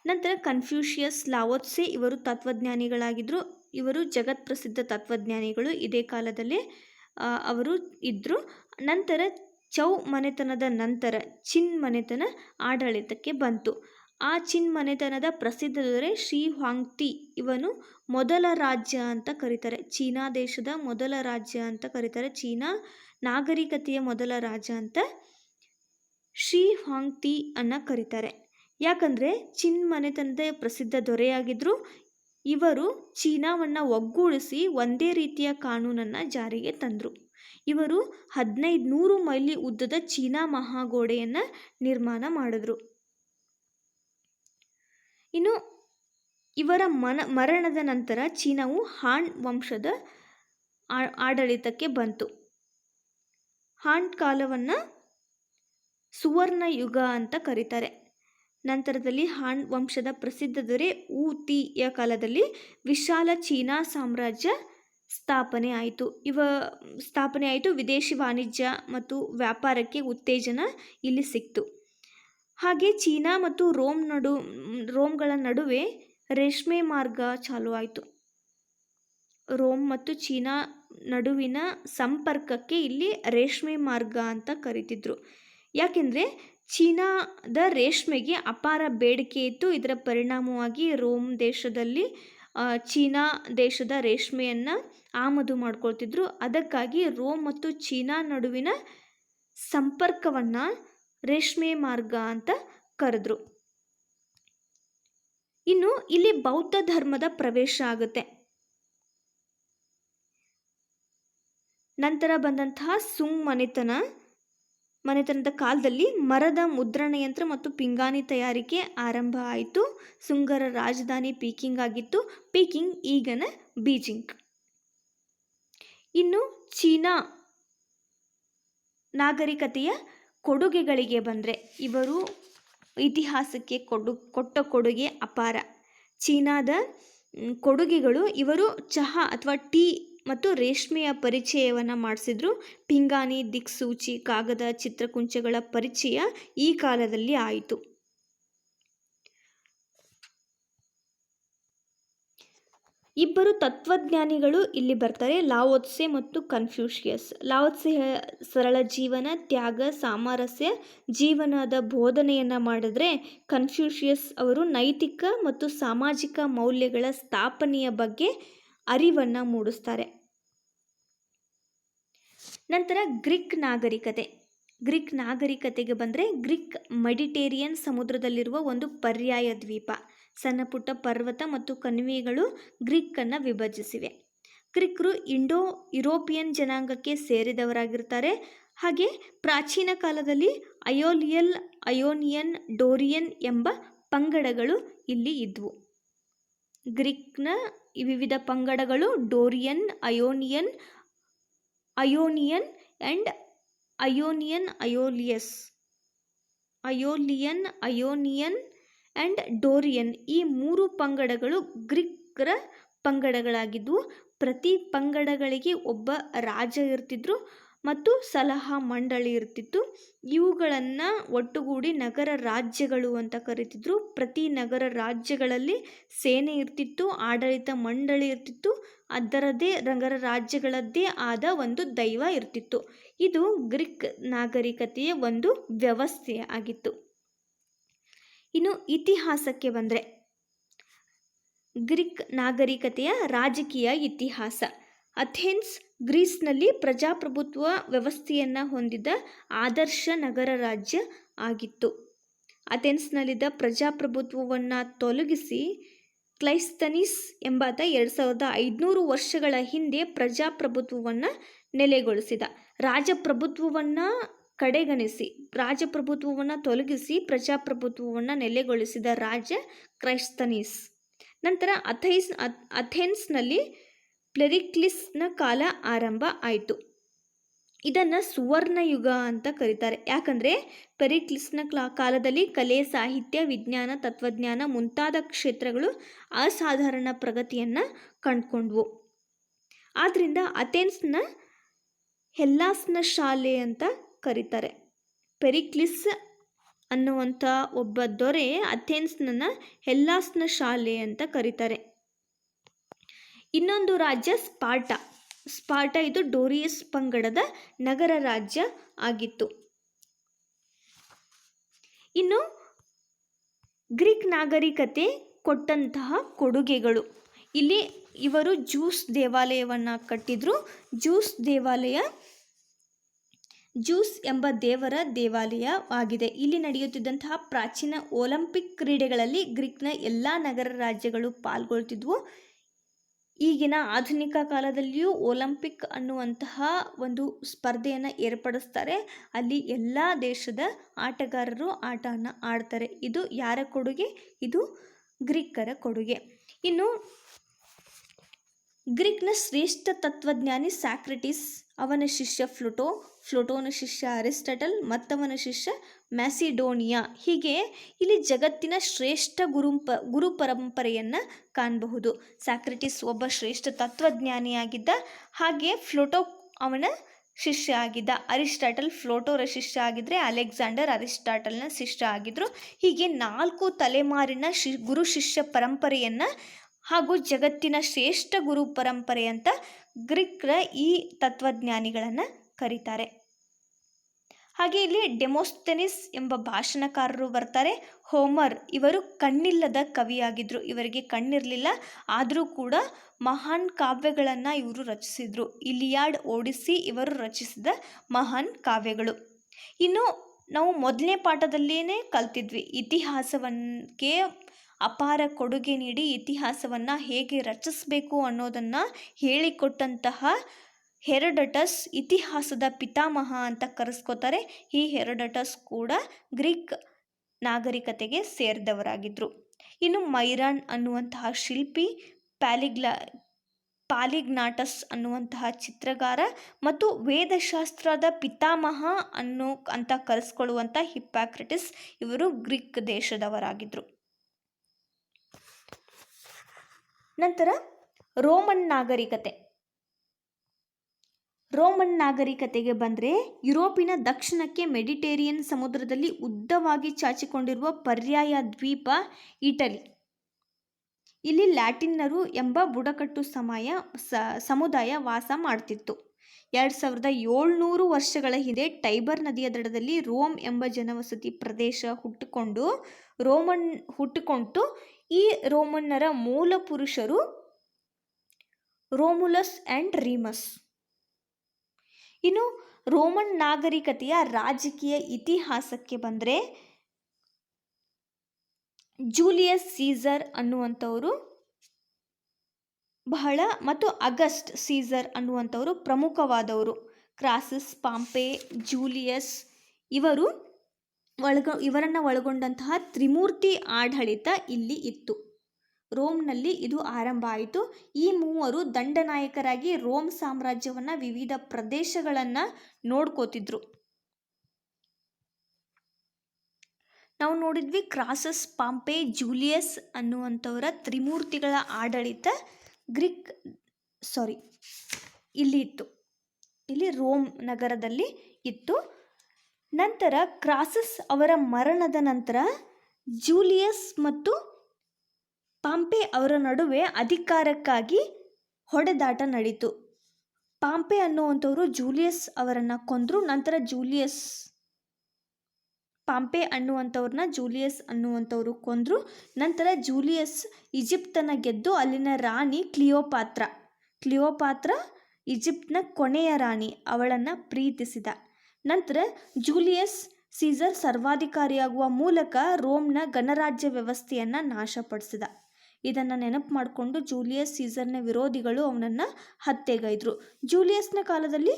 ನಂತರ ಕನ್ಫ್ಯೂಷಿಯಸ್, ಲಾವೋತ್ಸೆ ಇವರು ತತ್ವಜ್ಞಾನಿಗಳಾಗಿದ್ದರು. ಇವರು ಜಗತ್ಪ್ರಸಿದ್ಧ ತತ್ವಜ್ಞಾನಿಗಳು. ಇದೇ ಕಾಲದಲ್ಲಿ ಅವರು ಇದ್ದರು. ನಂತರ ಚೌ ಮನೆತನದ ನಂತರ ಚಿನ್ ಮನೆತನ ಆಡಳಿತಕ್ಕೆ ಬಂತು. ಆ ಚಿನ್ ಮನೆತನದ ಪ್ರಸಿದ್ಧ ದೊರೆ ಶಿ ಹುಯಾಂಗ್ದಿ. ಇವನು ಮೊದಲ ರಾಜ್ಯ ಅಂತ ಕರೀತಾರೆ. ಚೀನಾ ದೇಶದ ಮೊದಲ ರಾಜ್ಯ ಅಂತ ಕರೀತಾರೆ. ಚೀನಾ ನಾಗರಿಕತೆಯ ಮೊದಲ ರಾಜ್ಯ ಅಂತ ಶಿ ಹುಯಾಂಗ್ದಿ ಅನ್ನ ಕರೀತಾರೆ. ಯಾಕಂದರೆ ಚಿನ್ ಮನೆತನದ ಪ್ರಸಿದ್ಧ ದೊರೆಯಾಗಿದ್ದರು. ಇವರು ಚೀನಾವನ್ನು ಒಗ್ಗೂಡಿಸಿ ಒಂದೇ ರೀತಿಯ ಕಾನೂನನ್ನು ಜಾರಿಗೆ ತಂದರು. ಇವರು 1500 ಮೈಲಿ ಉದ್ದದ ಚೀನಾ ಮಹಾಗೋಡೆಯನ್ನು ನಿರ್ಮಾಣ ಮಾಡಿದ್ರು. ಇನ್ನು ಇವರ ಮರಣದ ನಂತರ ಚೀನಾವು ಹಾನ್ ವಂಶದ ಆಡಳಿತಕ್ಕೆ ಬಂತು. ಹಾನ್ ಕಾಲವನ್ನು ಸುವರ್ಣ ಯುಗ ಅಂತ ಕರೀತಾರೆ. ನಂತರದಲ್ಲಿ ಹಾನ್ ವಂಶದ ಪ್ರಸಿದ್ಧ ದೊರೆ ವು ತಿಯ ಕಾಲದಲ್ಲಿ ವಿಶಾಲ ಚೀನಾ ಸಾಮ್ರಾಜ್ಯ ಸ್ಥಾಪನೆ ಆಯಿತು. ವಿದೇಶಿ ವಾಣಿಜ್ಯ ಮತ್ತು ವ್ಯಾಪಾರಕ್ಕೆ ಉತ್ತೇಜನ ಇಲ್ಲಿ ಸಿಕ್ತು. ಹಾಗೆ ಚೀನಾ ಮತ್ತು ರೋಮ್ಗಳ ನಡುವೆ ರೇಷ್ಮೆ ಮಾರ್ಗ ಚಾಲು ಆಯಿತು. ರೋಮ್ ಮತ್ತು ಚೀನಾ ನಡುವಿನ ಸಂಪರ್ಕಕ್ಕೆ ಇಲ್ಲಿ ರೇಷ್ಮೆ ಮಾರ್ಗ ಅಂತ ಕರೀತಿದ್ರು. ಯಾಕೆಂದರೆ ಚೀನಾದ ರೇಷ್ಮೆಗೆ ಅಪಾರ ಬೇಡಿಕೆ ಇತ್ತು. ಇದರ ಪರಿಣಾಮವಾಗಿ ರೋಮ್ ದೇಶದಲ್ಲಿ ಚೀನಾ ದೇಶದ ರೇಷ್ಮೆಯನ್ನು ಆಮದು ಮಾಡ್ಕೊಳ್ತಿದ್ರು. ಅದಕ್ಕಾಗಿ ರೋಮ್ ಮತ್ತು ಚೀನಾ ನಡುವಿನ ಸಂಪರ್ಕವನ್ನು ರೇಷ್ಮೆ ಮಾರ್ಗ ಅಂತ ಕರೆದ್ರು. ಇನ್ನು ಇಲ್ಲಿ ಬೌದ್ಧ ಧರ್ಮದ ಪ್ರವೇಶ ಆಗುತ್ತೆ. ನಂತರ ಬಂದಂತಹ ಸುಂಗ್ ಮನೆತನದ ಕಾಲದಲ್ಲಿ ಮರದ ಮುದ್ರಣ ಯಂತ್ರ ಮತ್ತು ಪಿಂಗಾಣಿ ತಯಾರಿಕೆ ಆರಂಭ ಆಯಿತು. ಸುಂಗರ ರಾಜಧಾನಿ ಪೀಕಿಂಗ್ ಆಗಿತ್ತು. ಪೀಕಿಂಗ್ ಈಗನ ಬೀಜಿಂಗ್. ಇನ್ನು ಚೀನಾ ನಾಗರಿಕತೆಯ ಕೊಡುಗೆಗಳಿಗೆ ಬಂದರೆ ಇವರು ಇತಿಹಾಸಕ್ಕೆ ಕೊಟ್ಟ ಕೊಡುಗೆ ಅಪಾರ. ಚೀನಾದ ಕೊಡುಗೆಗಳು, ಇವರು ಚಹಾ ಅಥವಾ ಟೀ ಮತ್ತು ರೇಷ್ಮೆಯ ಪರಿಚಯವನ್ನು ಮಾಡಿಸಿದ್ರು. ಪಿಂಗಾಣಿ, ದಿಕ್ಸೂಚಿ, ಕಾಗದ, ಚಿತ್ರಕುಂಚಗಳ ಪರಿಚಯ ಈ ಕಾಲದಲ್ಲಿ ಆಯಿತು. ಇಬ್ಬರು ತತ್ವಜ್ಞಾನಿಗಳು ಇಲ್ಲಿ ಬರ್ತಾರೆ, ಲಾವೋತ್ಸೆ ಮತ್ತು ಕನ್ಫ್ಯೂಷಿಯಸ್. ಲಾವೋತ್ಸೆ ಸರಳ ಜೀವನ, ತ್ಯಾಗ, ಸಾಮರಸ್ಯ ಜೀವನದ ಬೋಧನೆಯನ್ನು ಮಾಡಿದ್ರೆ, ಕನ್ಫ್ಯೂಷಿಯಸ್ ಅವರು ನೈತಿಕ ಮತ್ತು ಸಾಮಾಜಿಕ ಮೌಲ್ಯಗಳ ಸ್ಥಾಪನೆಯ ಬಗ್ಗೆ ಅರಿವನ್ನು ಮೂಡಿಸ್ತಾರೆ. ನಂತರ ಗ್ರೀಕ್ ನಾಗರಿಕತೆಗೆ ಬಂದರೆ, ಗ್ರೀಕ್ ಮೆಡಿಟೇರಿಯನ್ ಸಮುದ್ರದಲ್ಲಿರುವ ಒಂದು ಪರ್ಯಾಯ ದ್ವೀಪ. ಸಣ್ಣ ಪುಟ್ಟ ಪರ್ವತ ಮತ್ತು ಕಣಿವೆಗಳು ಗ್ರೀಕನ್ನು ವಿಭಜಿಸಿವೆ. ಗ್ರೀಕರು ಇಂಡೋ ಯುರೋಪಿಯನ್ ಜನಾಂಗಕ್ಕೆ ಸೇರಿದವರಾಗಿರ್ತಾರೆ. ಹಾಗೆ ಪ್ರಾಚೀನ ಕಾಲದಲ್ಲಿ ಅಯೋನಿಯನ್, ಡೋರಿಯನ್ ಎಂಬ ಪಂಗಡಗಳು ಇಲ್ಲಿ ಇದ್ವು. ಗ್ರೀಕ್ನ ವಿವಿಧ ಪಂಗಡಗಳು ಡೋರಿಯನ್, ಅಯೋನಿಯನ್ ಆ್ಯಂಡ್ ಅಯೋಲಿಯನ್ ಆ್ಯಂಡ್ ಡೋರಿಯನ್ ಈ 3 ಪಂಗಡಗಳು ಗ್ರೀಕರ ಪಂಗಡಗಳಾಗಿದ್ವು. ಪ್ರತಿ ಪಂಗಡಗಳಿಗೆ ಒಬ್ಬ ರಾಜ ಇರ್ತಿದ್ರು ಮತ್ತು ಸಲಹಾ ಮಂಡಳಿ ಇರ್ತಿತ್ತು. ಇವುಗಳನ್ನು ಒಟ್ಟುಗೂಡಿ ನಗರ ರಾಜ್ಯಗಳು ಅಂತ ಕರೀತಿದ್ರು. ಪ್ರತಿ ನಗರ ರಾಜ್ಯಗಳಲ್ಲಿ ಸೇನೆ ಇರ್ತಿತ್ತು, ಆಡಳಿತ ಮಂಡಳಿ ಇರ್ತಿತ್ತು, ಅದರದ್ದೇ ನಗರ ರಾಜ್ಯಗಳದ್ದೇ ಆದ ಒಂದು ದೈವ ಇರ್ತಿತ್ತು. ಇದು ಗ್ರೀಕ್ ನಾಗರಿಕತೆಯ ಒಂದು ವ್ಯವಸ್ಥೆ ಆಗಿತ್ತು. ಇನ್ನು ಇತಿಹಾಸಕ್ಕೆ ಬಂದರೆ ಗ್ರೀಕ್ ನಾಗರಿಕತೆಯ ರಾಜಕೀಯ ಇತಿಹಾಸ. ಅಥೆನ್ಸ್ ಗ್ರೀಸ್ನಲ್ಲಿ ಪ್ರಜಾಪ್ರಭುತ್ವ ವ್ಯವಸ್ಥೆಯನ್ನು ಹೊಂದಿದ ಆದರ್ಶ ನಗರ ರಾಜ್ಯ ಆಗಿತ್ತು. ಅಥೆನ್ಸ್ನಲ್ಲಿದ್ದ ಪ್ರಜಾಪ್ರಭುತ್ವವನ್ನು ತೊಲಗಿಸಿ ಕ್ಲೈಸ್ತನೀಸ್ ಎಂಬಾತ 2500 ವರ್ಷಗಳ ಹಿಂದೆ ಪ್ರಜಾಪ್ರಭುತ್ವವನ್ನು ನೆಲೆಗೊಳಿಸಿದ. ರಾಜಪ್ರಭುತ್ವವನ್ನು ತೊಲಗಿಸಿ ಪ್ರಜಾಪ್ರಭುತ್ವವನ್ನು ನೆಲೆಗೊಳಿಸಿದ ರಾಜ ಕ್ಲೈಸ್ತನೀಸ್. ನಂತರ ಅಥೆನ್ಸ್ನಲ್ಲಿ ಪೆರಿಕ್ಲಿಸ್ನ ಕಾಲ ಆರಂಭ ಆಯಿತು. ಇದನ್ನು ಸುವರ್ಣ ಯುಗ ಅಂತ ಕರೀತಾರೆ. ಯಾಕಂದರೆ ಪೆರಿಕ್ಲಿಸ್ನ ಕಾಲದಲ್ಲಿ ಕಲೆ, ಸಾಹಿತ್ಯ, ವಿಜ್ಞಾನ, ತತ್ವಜ್ಞಾನ ಮುಂತಾದ ಕ್ಷೇತ್ರಗಳು ಅಸಾಧಾರಣ ಪ್ರಗತಿಯನ್ನು ಕಂಡುಕೊಂಡ್ವು. ಆದ್ದರಿಂದ ಅಥೆನ್ಸ್ನ ಹೆಲ್ಲಾಸ್ನ ಶಾಲೆ ಅಂತ ಕರೀತಾರೆ. ಪೆರಿಕ್ಲಿಸ್ ಅನ್ನುವಂಥ ಒಬ್ಬ ದೊರೆ ಅಥೆನ್ಸ್ನ ಹೆಲ್ಲಾಸ್ನ ಶಾಲೆ ಅಂತ ಕರೀತಾರೆ. ಇನ್ನೊಂದು ರಾಜ್ಯ ಸ್ಪಾರ್ಟ ಇದು ಡೋರಿಯಸ್ ಪಂಗಡದ ನಗರ ರಾಜ್ಯ ಆಗಿತ್ತು. ಇನ್ನು ಗ್ರೀಕ್ ನಾಗರಿಕತೆ ಕೊಟ್ಟಂತಹ ಕೊಡುಗೆಗಳು. ಇಲ್ಲಿ ಇವರು ಜ್ಯೂಸ್ ದೇವಾಲಯವನ್ನು ಕಟ್ಟಿದ್ರು. ಜ್ಯೂಸ್ ಎಂಬ ದೇವರ ದೇವಾಲಯವಾಗಿದೆ. ಇಲ್ಲಿ ನಡೆಯುತ್ತಿದ್ದಂತಹ ಪ್ರಾಚೀನ ಒಲಿಂಪಿಕ್ ಕ್ರೀಡೆಗಳಲ್ಲಿ ಗ್ರೀಕ್ನ ಎಲ್ಲ ನಗರ ರಾಜ್ಯಗಳು ಪಾಲ್ಗೊಳ್ತಿದ್ವು. ಈಗಿನ ಆಧುನಿಕ ಕಾಲದಲ್ಲಿಯೂ ಒಲಿಂಪಿಕ್ ಅನ್ನುವಂತಹ ಒಂದು ಸ್ಪರ್ಧೆಯನ್ನು ಏರ್ಪಡಿಸ್ತಾರೆ. ಅಲ್ಲಿ ಎಲ್ಲ ದೇಶದ ಆಟಗಾರರು ಆಟವನ್ನು ಆಡ್ತಾರೆ. ಇದು ಯಾರ ಕೊಡುಗೆ? ಇದು ಗ್ರೀಕರ ಕೊಡುಗೆ. ಇನ್ನು ಗ್ರೀಕ್ನ ಶ್ರೇಷ್ಠ ತತ್ವಜ್ಞಾನಿ ಸಾಕ್ರೆಟಿಸ್, ಅವನ ಶಿಷ್ಯ ಫ್ಲೋಟೋನ ಶಿಷ್ಯ ಅರಿಸ್ಟಾಟಲ್, ಮತ್ತವನ ಶಿಷ್ಯ ಮ್ಯಾಸಿಡೋನಿಯಾ. ಹೀಗೆ ಇಲ್ಲಿ ಜಗತ್ತಿನ ಶ್ರೇಷ್ಠ ಗುರು ಪರಂಪರೆಯನ್ನು ಕಾಣಬಹುದು. ಸಾಕ್ರೆಟಿಸ್ ಒಬ್ಬ ಶ್ರೇಷ್ಠ ತತ್ವಜ್ಞಾನಿಯಾಗಿದ್ದ. ಹಾಗೆ ಫ್ಲೋಟೋ ಅವನ ಶಿಷ್ಯ ಆಗಿದ್ದ. ಅರಿಸ್ಟಾಟಲ್ ಫ್ಲೋಟೋರ ಶಿಷ್ಯ ಆಗಿದ್ದರೆ ಅಲೆಕ್ಸಾಂಡರ್ ಅರಿಸ್ಟಾಟಲ್ನ ಶಿಷ್ಯ ಆಗಿದ್ದರು. ಹೀಗೆ 4 ತಲೆಮಾರಿನ ಗುರು ಶಿಷ್ಯ ಪರಂಪರೆಯನ್ನು ಹಾಗೂ ಜಗತ್ತಿನ ಶ್ರೇಷ್ಠ ಗುರು ಪರಂಪರೆ ಅಂತ ಗ್ರೀಕರ ಈ ತತ್ವಜ್ಞಾನಿಗಳನ್ನು ಕರೀತಾರೆ. ಹಾಗೆ ಇಲ್ಲಿ ಡೆಮೋಸ್ಥೆನಿಸ್ ಎಂಬ ಭಾಷಣಕಾರರು ಬರ್ತಾರೆ. ಹೋಮರ್ ಇವರು ಕಣ್ಣಿಲ್ಲದ ಕವಿಯಾಗಿದ್ದರು. ಇವರಿಗೆ ಕಣ್ಣಿರಲಿಲ್ಲ, ಆದರೂ ಕೂಡ ಮಹಾನ್ ಕಾವ್ಯಗಳನ್ನು ಇವರು ರಚಿಸಿದರು. ಇಲಿಯಾಡ್, ಓಡಿಸ್ಸಿ ಇವರು ರಚಿಸಿದ ಮಹಾನ್ ಕಾವ್ಯಗಳು. ಇನ್ನು ನಾವು ಮೊದಲನೇ ಪಾಠದಲ್ಲಿಯೇ ಕಲ್ತಿದ್ವಿ, ಇತಿಹಾಸಕ್ಕೆ ಅಪಾರ ಕೊಡುಗೆ ನೀಡಿ ಇತಿಹಾಸವನ್ನು ಹೇಗೆ ರಚಿಸಬೇಕು ಅನ್ನೋದನ್ನು ಹೇಳಿಕೊಟ್ಟಂತಹ ಹೆರೋಡಟಸ್ ಇತಿಹಾಸದ ಪಿತಾಮಹ ಅಂತ ಕರೆಸ್ಕೋತಾರೆ. ಈ ಹೆರೋಡಟಸ್ ಕೂಡ ಗ್ರೀಕ್ ನಾಗರಿಕತೆಗೆ ಸೇರಿದವರಾಗಿದ್ದರು. ಇನ್ನು ಮೈರಾನ್ ಅನ್ನುವಂತಹ ಶಿಲ್ಪಿ, ಪಾಲಿಗ್ನಾಟಸ್ ಅನ್ನುವಂತಹ ಚಿತ್ರಗಾರ ಮತ್ತು ವೇದಶಾಸ್ತ್ರದ ಪಿತಾಮಹ ಅಂತ ಕರೆಸ್ಕೊಳ್ಳುವಂಥ ಹಿಪ್ಪಾಕ್ರಟಿಸ್ ಇವರು ಗ್ರೀಕ್ ದೇಶದವರಾಗಿದ್ದರು. ನಂತರ ರೋಮನ್ ನಾಗರಿಕತೆಗೆ ಬಂದರೆ ಯುರೋಪಿನ ದಕ್ಷಿಣಕ್ಕೆ ಮೆಡಿಟೇರಿಯನ್ ಸಮುದ್ರದಲ್ಲಿ ಉದ್ದವಾಗಿ ಚಾಚಿಕೊಂಡಿರುವ ಪರ್ಯಾಯ ದ್ವೀಪ ಇಟಲಿ. ಇಲ್ಲಿ ಲ್ಯಾಟಿನ್ನರು ಎಂಬ ಬುಡಕಟ್ಟು ಸಮುದಾಯ ವಾಸ ಮಾಡ್ತಿತ್ತು. 2700 ವರ್ಷಗಳ ಹಿಂದೆ ಟೈಬರ್ ನದಿಯ ದಡದಲ್ಲಿ ರೋಮ್ ಎಂಬ ಜನವಸತಿ ಪ್ರದೇಶ ಹುಟ್ಟಿಕೊಂಡು ಈ ರೋಮನ್ನರ ಮೂಲ ಪುರುಷರು ರೋಮುಲಸ್ ಆ್ಯಂಡ್ ರೀಮಸ್. ಇನ್ನು ರೋಮನ್ ನಾಗರಿಕತೆಯ ರಾಜಕೀಯ ಇತಿಹಾಸಕ್ಕೆ ಬಂದರೆ ಜೂಲಿಯಸ್ ಸೀಸರ್ ಅನ್ನುವಂಥವರು ಮತ್ತು ಅಗಸ್ಟ್ ಸೀಸರ್ ಅನ್ನುವಂಥವರು ಪ್ರಮುಖವಾದವರು. ಕ್ರಾಸಸ್, ಪಾಂಪೆ, ಜೂಲಿಯಸ್ ಇವರನ್ನು ಒಳಗೊಂಡಂತಹ ತ್ರಿಮೂರ್ತಿ ಆಡಳಿತ ಇಲ್ಲಿ ಇತ್ತು. ರೋಮ್ನಲ್ಲಿ ಇದು ಆರಂಭ ಆಯಿತು. ಈ ಮೂವರು ದಂಡನಾಯಕರಾಗಿ ರೋಮ್ ಸಾಮ್ರಾಜ್ಯವನ್ನು ವಿವಿಧ ಪ್ರದೇಶಗಳನ್ನು ನೋಡ್ಕೋತಿದ್ರು. ನಾವು ನೋಡಿದ್ವಿ ಕ್ರಾಸಸ್, ಪಾಂಪೆ, ಜೂಲಿಯಸ್ ಅನ್ನುವಂಥವರ ತ್ರಿಮೂರ್ತಿಗಳ ಆಡಳಿತ ಇಲ್ಲಿ ರೋಮ್ ನಗರದಲ್ಲಿ ಇತ್ತು. ನಂತರ ಕ್ರಾಸಸ್ ಅವರ ಮರಣದ ನಂತರ ಜೂಲಿಯಸ್ ಮತ್ತು ಪಾಂಪೆ ಅವರ ನಡುವೆ ಅಧಿಕಾರಕ್ಕಾಗಿ ಹೊಡೆದಾಟ ನಡೀತು. ಪಾಂಪೆ ಅನ್ನುವಂಥವರು ಜೂಲಿಯಸ್ ಅವರನ್ನು ಕೊಂದರು. ನಂತರ ಜೂಲಿಯಸ್ ಪಾಂಪೆ ಅನ್ನುವಂಥವ್ರನ್ನ ಜೂಲಿಯಸ್ ಅನ್ನುವಂಥವ್ರು ಕೊಂದರು. ನಂತರ ಜೂಲಿಯಸ್ ಈಜಿಪ್ತನ್ನು ಗೆದ್ದು ಅಲ್ಲಿನ ರಾಣಿ ಕ್ಲಿಯೋಪಾತ್ರ ಈಜಿಪ್ಟ್ನ ಕೊನೆಯ ರಾಣಿ, ಅವಳನ್ನು ಪ್ರೀತಿಸಿದ. ನಂತರ ಜೂಲಿಯಸ್ ಸೀಸರ್ ಸರ್ವಾಧಿಕಾರಿಯಾಗುವ ಮೂಲಕ ರೋಮ್ನ ಗಣರಾಜ್ಯ ವ್ಯವಸ್ಥೆಯನ್ನು ನಾಶಪಡಿಸಿದ. ಇದನ್ನು ನೆನಪು ಮಾಡಿಕೊಂಡು ಜೂಲಿಯಸ್ ಸೀಸರ್ನ ವಿರೋಧಿಗಳು ಅವನನ್ನು ಹತ್ಯೆಗೈದರು. ಜೂಲಿಯಸ್ನ ಕಾಲದಲ್ಲಿ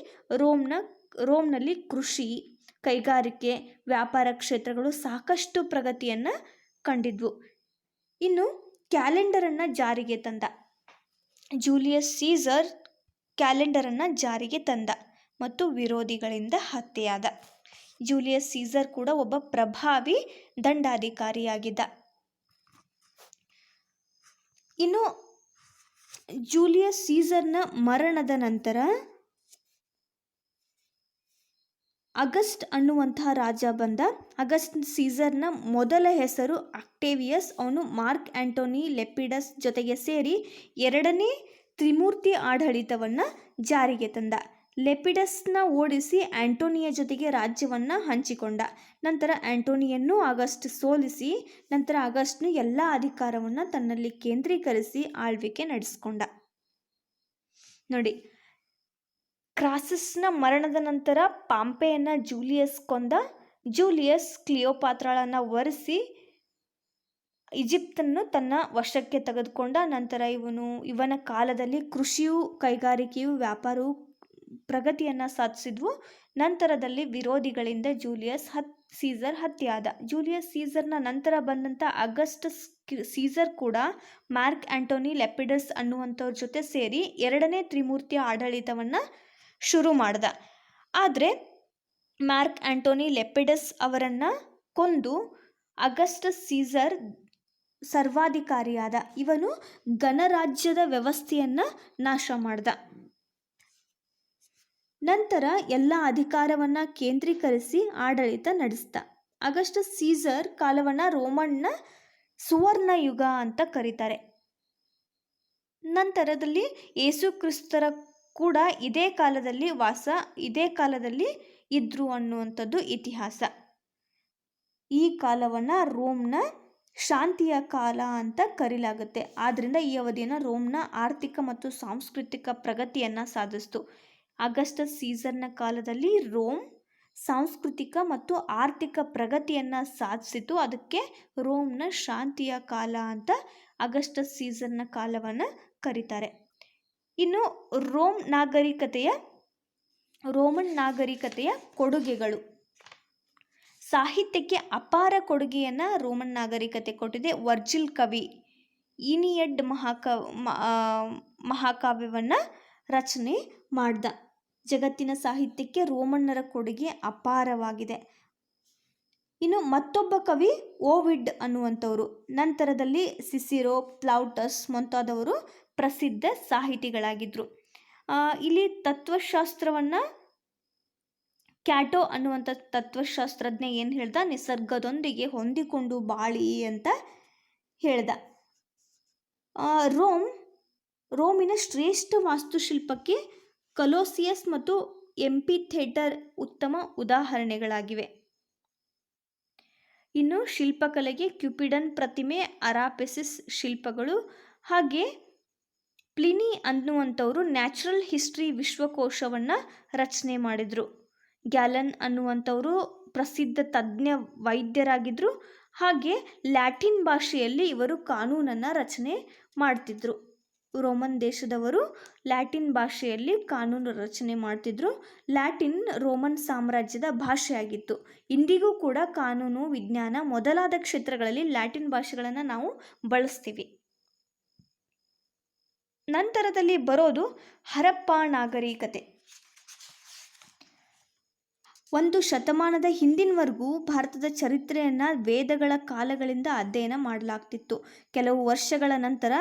ರೋಮ್ನಲ್ಲಿ ಕೃಷಿ, ಕೈಗಾರಿಕೆ, ವ್ಯಾಪಾರ ಕ್ಷೇತ್ರಗಳು ಸಾಕಷ್ಟು ಪ್ರಗತಿಯನ್ನು ಕಂಡಿದ್ವು. ಇನ್ನು ಕ್ಯಾಲೆಂಡರನ್ನು ಜಾರಿಗೆ ತಂದ. ಜೂಲಿಯಸ್ ಸೀಸರ್ ಕ್ಯಾಲೆಂಡರನ್ನು ಜಾರಿಗೆ ತಂದ ಮತ್ತು ವಿರೋಧಿಗಳಿಂದ ಹತ್ಯೆಯಾದ. ಜೂಲಿಯಸ್ ಸೀಸರ್ ಕೂಡ ಒಬ್ಬ ಪ್ರಭಾವಿ ದಂಡಾಧಿಕಾರಿಯಾಗಿದ್ದ. ಇನ್ನು ಜೂಲಿಯಸ್ ಸೀಸರ್ನ ಮರಣದ ನಂತರ ಅಗಸ್ಟ್ ಅನ್ನುವಂತಹ ರಾಜ ಬಂದ. ಅಗಸ್ಟ್ ಸೀಸರ್ನ ಮೊದಲ ಹೆಸರು ಅಕ್ಟೇವಿಯಸ್. ಅವನು ಮಾರ್ಕ್ ಆಂಟೋನಿ ಲೆಪಿಡಸ್ ಜೊತೆಗೆ ಸೇರಿ ಎರಡನೇ ತ್ರಿಮೂರ್ತಿ ಆಡಳಿತವನ್ನು ಜಾರಿಗೆ ತಂದ. ಲೆಪಿಡಸ್ನ ಓಡಿಸಿ ಆಂಟೋನಿಯ ಜೊತೆಗೆ ರಾಜ್ಯವನ್ನು ಹಂಚಿಕೊಂಡ. ನಂತರ ಆಂಟೋನಿಯನ್ನು ಆಗಸ್ಟ್ ಸೋಲಿಸಿ ನಂತರ ಆಗಸ್ಟ್ನು ಎಲ್ಲ ಅಧಿಕಾರವನ್ನು ತನ್ನಲ್ಲಿ ಕೇಂದ್ರೀಕರಿಸಿ ಆಳ್ವಿಕೆ ನಡೆಸಿಕೊಂಡ. ನೋಡಿ, ಕ್ರಾಸಸ್ನ ಮರಣದ ನಂತರ ಪಾಂಪೆಯನ್ನು ಜೂಲಿಯಸ್ ಕೊಂದ. ಜೂಲಿಯಸ್ ಕ್ಲಿಯೋಪಾತ್ರಳನ್ನು ವರಿಸಿ ಈಜಿಪ್ತನ್ನು ತನ್ನ ವಶಕ್ಕೆ ತೆಗೆದುಕೊಂಡ. ನಂತರ ಇವನ ಕಾಲದಲ್ಲಿ ಕೃಷಿಯು, ಕೈಗಾರಿಕೆಯು, ವ್ಯಾಪಾರವು ಪ್ರಗತಿಯನ್ನು ಸಾಧಿಸಿದ್ವು. ನಂತರದಲ್ಲಿ ವಿರೋಧಿಗಳಿಂದ ಜೂಲಿಯಸ್ ಸೀಸರ್ ಹತ್ಯೆಯಾದ. ಜೂಲಿಯಸ್ ಸೀಸರ್ನ ನಂತರ ಬಂದಂಥ ಅಗಸ್ಟ್ ಸೀಸರ್ ಕೂಡ ಮಾರ್ಕ್ ಆಂಟೋನಿ ಲೆಪಿಡಸ್ ಅನ್ನುವಂಥವ್ರ ಜೊತೆ ಸೇರಿ ಎರಡನೇ ತ್ರಿಮೂರ್ತಿಯ ಆಡಳಿತವನ್ನು ಶುರು ಮಾಡ್ದ. ಆದರೆ ಮಾರ್ಕ್ ಆಂಟೋನಿ ಲೆಪಿಡಸ್ ಅವರನ್ನು ಕೊಂದು ಅಗಸ್ಟಸ್ ಸೀಸರ್ ಸರ್ವಾಧಿಕಾರಿಯಾದ. ಇವನು ಗಣರಾಜ್ಯದ ವ್ಯವಸ್ಥೆಯನ್ನು ನಾಶ ಮಾಡ್ದ. ನಂತರ ಎಲ್ಲ ಅಧಿಕಾರವನ್ನು ಕೇಂದ್ರೀಕರಿಸಿ ಆಡಳಿತ ನಡೆಸಿದ. ಅಗಸ್ಟಸ್ ಸೀಸರ್ ಕಾಲವನ್ನು ರೋಮನ್ನ ಸುವರ್ಣ ಯುಗ ಅಂತ ಕರೀತಾರೆ. ನಂತರದಲ್ಲಿ ಯೇಸು ಕ್ರಿಸ್ತರ ಕೂಡ ಇದೇ ಕಾಲದಲ್ಲಿ ಇದ್ರು ಅನ್ನುವಂಥದ್ದು ಇತಿಹಾಸ. ಈ ಕಾಲವನ್ನು ರೋಮ್ನ ಶಾಂತಿಯ ಕಾಲ ಅಂತ ಕರೀಲಾಗುತ್ತೆ. ಆದ್ದರಿಂದ ಈ ಅವಧಿಯನ್ನು ರೋಮ್ನ ಆರ್ಥಿಕ ಮತ್ತು ಸಾಂಸ್ಕೃತಿಕ ಪ್ರಗತಿಯನ್ನು ಸಾಧಿಸಿತು. ಅಗಸ್ಟಸ್ ಸೀಸರ್ನ ಕಾಲದಲ್ಲಿ ರೋಮ್ ಸಾಂಸ್ಕೃತಿಕ ಮತ್ತು ಆರ್ಥಿಕ ಪ್ರಗತಿಯನ್ನು ಸಾಧಿಸಿತು. ಅದಕ್ಕೆ ರೋಮ್ನ ಶಾಂತಿಯ ಕಾಲ ಅಂತ ಅಗಸ್ಟಸ್ ಸೀಸರ್ನ ಕಾಲವನ್ನು ಕರೀತಾರೆ. ಇನ್ನು ರೋಮನ್ ನಾಗರಿಕತೆಯ ಕೊಡುಗೆಗಳು. ಸಾಹಿತ್ಯಕ್ಕೆ ಅಪಾರ ಕೊಡುಗೆಯನ್ನು ರೋಮನ್ ನಾಗರಿಕತೆ ಕೊಟ್ಟಿದೆ. ವರ್ಜಿಲ್ ಕವಿ ಈನಿಯಡ್ ಮಹಾಕಾವ್ಯವನ್ನು ರಚನೆ ಮಾಡ್ದ. ಜಗತ್ತಿನ ಸಾಹಿತ್ಯಕ್ಕೆ ರೋಮನ್ನರ ಕೊಡುಗೆ ಅಪಾರವಾಗಿದೆ. ಇನ್ನು ಮತ್ತೊಬ್ಬ ಕವಿ ಓವಿಡ್ ಅನ್ನುವಂಥವರು. ನಂತರದಲ್ಲಿ ಸಿಸಿರೋ, ಪ್ಲೌಟಸ್ ಮುಂತಾದವರು ಪ್ರಸಿದ್ಧ ಸಾಹಿತಿಗಳಾಗಿದ್ದರು. ಇಲ್ಲಿ ತತ್ವಶಾಸ್ತ್ರವನ್ನು ಕ್ಯಾಟೋ ಅನ್ನುವಂಥ ತತ್ವಶಾಸ್ತ್ರಜ್ಞ ಏನು ಹೇಳ್ದ, ನಿಸರ್ಗದೊಂದಿಗೆ ಹೊಂದಿಕೊಂಡು ಬಾಳಿ ಅಂತ ಹೇಳ್ದ. ರೋಮಿನ ಶ್ರೇಷ್ಠ ವಾಸ್ತುಶಿಲ್ಪಕ್ಕೆ ಕೊಲೋಸಿಯಸ್ ಮತ್ತು ಎಂಪಿಥಿಯೇಟರ್ ಉತ್ತಮ ಉದಾಹರಣೆಗಳಾಗಿವೆ. ಇನ್ನು ಶಿಲ್ಪಕಲೆಗೆ ಕ್ಯೂಪಿಡನ್ ಪ್ರತಿಮೆ, ಅರಾಪೆಸಿಸ್ ಶಿಲ್ಪಗಳು, ಹಾಗೆ ಪ್ಲಿನಿ ಅನ್ನುವಂಥವರು ನ್ಯಾಚುರಲ್ ಹಿಸ್ಟ್ರಿ ವಿಶ್ವಕೋಶವನ್ನು ರಚನೆ ಮಾಡಿದರು. ಗ್ಯಾಲನ್ ಅನ್ನುವಂಥವರು ಪ್ರಸಿದ್ಧ ತಜ್ಞ ವೈದ್ಯರಾಗಿದ್ದರು. ಹಾಗೆ ಲ್ಯಾಟಿನ್ ಭಾಷೆಯಲ್ಲಿ ಇವರು ಕಾನೂನನ್ನು ರಚನೆ ಮಾಡ್ತಿದ್ರು. ರೋಮನ್ ದೇಶದವರು ಲ್ಯಾಟಿನ್ ಭಾಷೆಯಲ್ಲಿ ಕಾನೂನು ರಚನೆ ಮಾಡ್ತಿದ್ರು. ಲ್ಯಾಟಿನ್ ರೋಮನ್ ಸಾಮ್ರಾಜ್ಯದ ಭಾಷೆಯಾಗಿತ್ತು. ಇಂದಿಗೂ ಕೂಡ ಕಾನೂನು, ವಿಜ್ಞಾನ ಮೊದಲಾದ ಕ್ಷೇತ್ರಗಳಲ್ಲಿ ಲ್ಯಾಟಿನ್ ಭಾಷೆಗಳನ್ನು ನಾವು ಬಳಸ್ತೀವಿ. ನಂತರದಲ್ಲಿ ಬರೋದು ಹರಪ್ಪ ನಾಗರಿಕತೆ. 1 ಶತಮಾನದ ಹಿಂದಿನವರೆಗೂ ಭಾರತದ ಚರಿತ್ರೆಯನ್ನು ವೇದಗಳ ಕಾಲಗಳಿಂದ ಅಧ್ಯಯನ ಮಾಡಲಾಗ್ತಿತ್ತು. ಕೆಲವು ವರ್ಷಗಳ ನಂತರ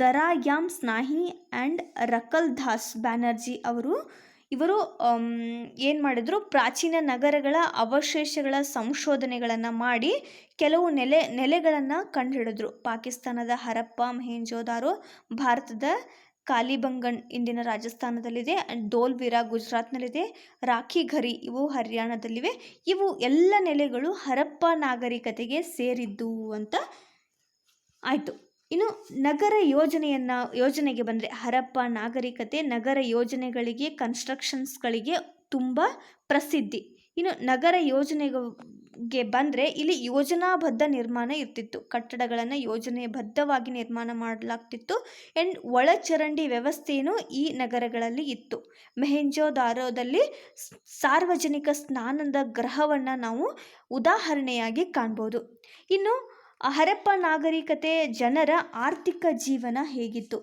ದರಾಯಾಮ್ ಸ್ನಾಹಿ ಆ್ಯಂಡ್ ರಕಲ್ದಾಸ್ ಬ್ಯಾನರ್ಜಿ ಇವರು ಏನು ಮಾಡಿದ್ರು, ಪ್ರಾಚೀನ ನಗರಗಳ ಅವಶೇಷಗಳ ಸಂಶೋಧನೆಗಳನ್ನು ಮಾಡಿ ಕೆಲವು ನೆಲೆಗಳನ್ನು ಕಂಡುಹಿಡಿದ್ರು. ಪಾಕಿಸ್ತಾನದ ಹರಪ್ಪ, ಮೊಹೆಂಜೊದಾರೋ, ಭಾರತದ ಕಾಲಿಬಂಗನ್ ಇಂದಿನ ರಾಜಸ್ಥಾನದಲ್ಲಿದೆ, ಧೋಲ್ವಿರಾ ಗುಜರಾತ್ನಲ್ಲಿದೆ, ರಾಖಿ ಘರಿ ಇವು ಹರಿಯಾಣದಲ್ಲಿವೆ. ಇವು ಎಲ್ಲ ನೆಲೆಗಳು ಹರಪ್ಪ ನಾಗರಿಕತೆಗೆ ಸೇರಿದ್ದು ಅಂತ ಆಯಿತು. ಇನ್ನು ನಗರ ಯೋಜನೆಗೆ ಬಂದರೆ ಹರಪ್ಪ ನಾಗರಿಕತೆ ನಗರ ಯೋಜನೆಗಳಿಗೆ, ಕನ್ಸ್ಟ್ರಕ್ಷನ್ಸ್ಗಳಿಗೆ ತುಂಬ ಪ್ರಸಿದ್ಧಿ. ಇನ್ನು ನಗರ ಯೋಜನೆಗೆ ಬಂದರೆ ಇಲ್ಲಿ ಯೋಜನಾಬದ್ಧ ನಿರ್ಮಾಣ ಇರ್ತಿತ್ತು. ಕಟ್ಟಡಗಳನ್ನು ಯೋಜನೆಬದ್ಧವಾಗಿ ನಿರ್ಮಾಣ ಮಾಡಲಾಗ್ತಿತ್ತು. ಆ್ಯಂಡ್ ಒಳಚರಂಡಿ ವ್ಯವಸ್ಥೆಯೂ ಈ ನಗರಗಳಲ್ಲಿ ಇತ್ತು. ಮೊಹೆಂಜೊದಾರೋದಲ್ಲಿ ಸಾರ್ವಜನಿಕ ಸ್ನಾನದ ಗೃಹವನ್ನು ನಾವು ಉದಾಹರಣೆಯಾಗಿ ಕಾಣ್ಬೋದು. ಇನ್ನು ಹರಪ್ಪ ನಾಗರಿಕತೆ ಜನರ ಆರ್ಥಿಕ ಜೀವನ ಹೇಗಿತ್ತು?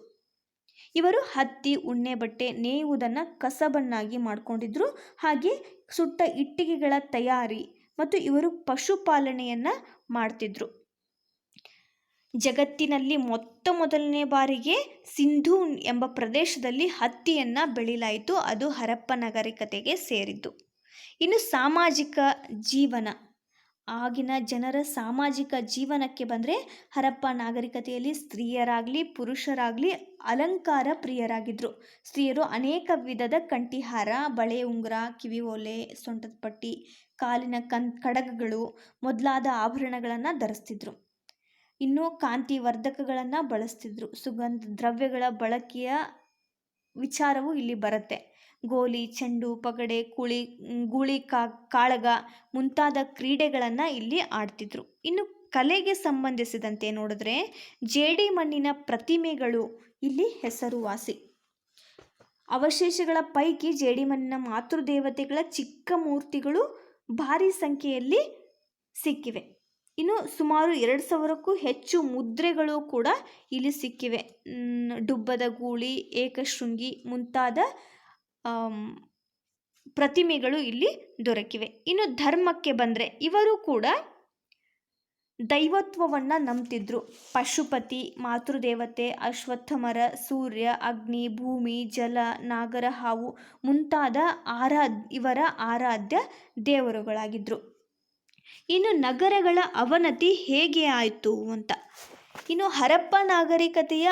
ಇವರು ಹತ್ತಿ, ಉಣ್ಣೆ ಬಟ್ಟೆ ನೇಯುವುದನ್ನು ಕಸಬನ್ನಾಗಿ ಮಾಡಿಕೊಂಡಿದ್ರು. ಹಾಗೆ ಸುಟ್ಟ ಇಟ್ಟಿಗೆಗಳ ತಯಾರಿ ಮತ್ತು ಇವರು ಪಶುಪಾಲನೆಯನ್ನು ಮಾಡ್ತಿದ್ರು. ಜಗತ್ತಿನಲ್ಲಿ ಮೊದಲನೇ ಬಾರಿಗೆ ಸಿಂಧೂ ಎಂಬ ಪ್ರದೇಶದಲ್ಲಿ ಹತ್ತಿಯನ್ನು ಬೆಳೆಯಲಾಯಿತು. ಅದು ಹರಪ್ಪ ನಾಗರಿಕತೆಗೆ ಸೇರಿದ್ದು. ಇನ್ನು ಸಾಮಾಜಿಕ ಜೀವನ, ಆಗಿನ ಜನರ ಸಾಮಾಜಿಕ ಜೀವನಕ್ಕೆ ಬಂದರೆ ಹರಪ್ಪ ನಾಗರಿಕತೆಯಲ್ಲಿ ಸ್ತ್ರೀಯರಾಗಲಿ ಪುರುಷರಾಗಲಿ ಅಲಂಕಾರ ಪ್ರಿಯರಾಗಿದ್ದರು. ಸ್ತ್ರೀಯರು ಅನೇಕ ವಿಧದ ಕಂಠಿಹಾರ, ಬಳೆ, ಉಂಗುರ, ಕಿವಿ ಓಲೆ, ಸೊಂಟದ ಪಟ್ಟಿ, ಕಾಲಿನ ಕಡಗಗಳು ಮೊದಲಾದ ಆಭರಣಗಳನ್ನು ಧರಿಸ್ತಿದ್ರು. ಇನ್ನು ಕಾಂತಿವರ್ಧಕಗಳನ್ನು ಬಳಸ್ತಿದ್ರು. ಸುಗಂಧ ದ್ರವ್ಯಗಳ ಬಳಕೆಯ ವಿಚಾರವು ಇಲ್ಲಿ ಬರುತ್ತೆ. ಗೋಲಿ, ಚೆಂಡು, ಪಗಡೆ, ಗೂಳಿ, ಕಾಳಗ ಮುಂತಾದ ಕ್ರೀಡೆಗಳನ್ನು ಇಲ್ಲಿ ಆಡ್ತಿದ್ರು. ಇನ್ನು ಕಲೆಗೆ ಸಂಬಂಧಿಸಿದಂತೆ ನೋಡಿದ್ರೆ ಜೇಡಿ ಮಣ್ಣಿನ ಪ್ರತಿಮೆಗಳು ಇಲ್ಲಿ ಹೆಸರುವಾಸಿ. ಅವಶೇಷಗಳ ಪೈಕಿ ಜೇಡಿಮಣ್ಣಿನ ಮಾತೃದೇವತೆಗಳ ಚಿಕ್ಕ ಮೂರ್ತಿಗಳು ಭಾರಿ ಸಂಖ್ಯೆಯಲ್ಲಿ ಸಿಕ್ಕಿವೆ. ಇನ್ನು ಸುಮಾರು 2000ಕ್ಕೂ ಹೆಚ್ಚು ಮುದ್ರೆಗಳು ಕೂಡ ಇಲ್ಲಿ ಸಿಕ್ಕಿವೆ. ಡುಬ್ಬದ ಗೂಳಿ, ಏಕಶೃಂಗಿ ಮುಂತಾದ ಪ್ರತಿಮೆಗಳು ಇಲ್ಲಿ ದೊರಕಿವೆ. ಇನ್ನು ಧರ್ಮಕ್ಕೆ ಬಂದರೆ ಇವರು ಕೂಡ ದೈವತ್ವವನ್ನು ನಂಬ್ತಿದ್ರು. ಪಶುಪತಿ, ಮಾತೃದೇವತೆ, ಅಶ್ವತ್ಥಮರ, ಸೂರ್ಯ, ಅಗ್ನಿ, ಭೂಮಿ, ಜಲ, ನಾಗರ ಹಾವು ಮುಂತಾದ ಇವರ ಆರಾಧ್ಯ ದೇವರುಗಳಾಗಿದ್ದರು. ಇನ್ನು ನಗರಗಳ ಅವನತಿ ಹೇಗೆ ಆಯಿತು ಅಂತ, ಇನ್ನು ಹರಪ್ಪ ನಾಗರಿಕತೆಯ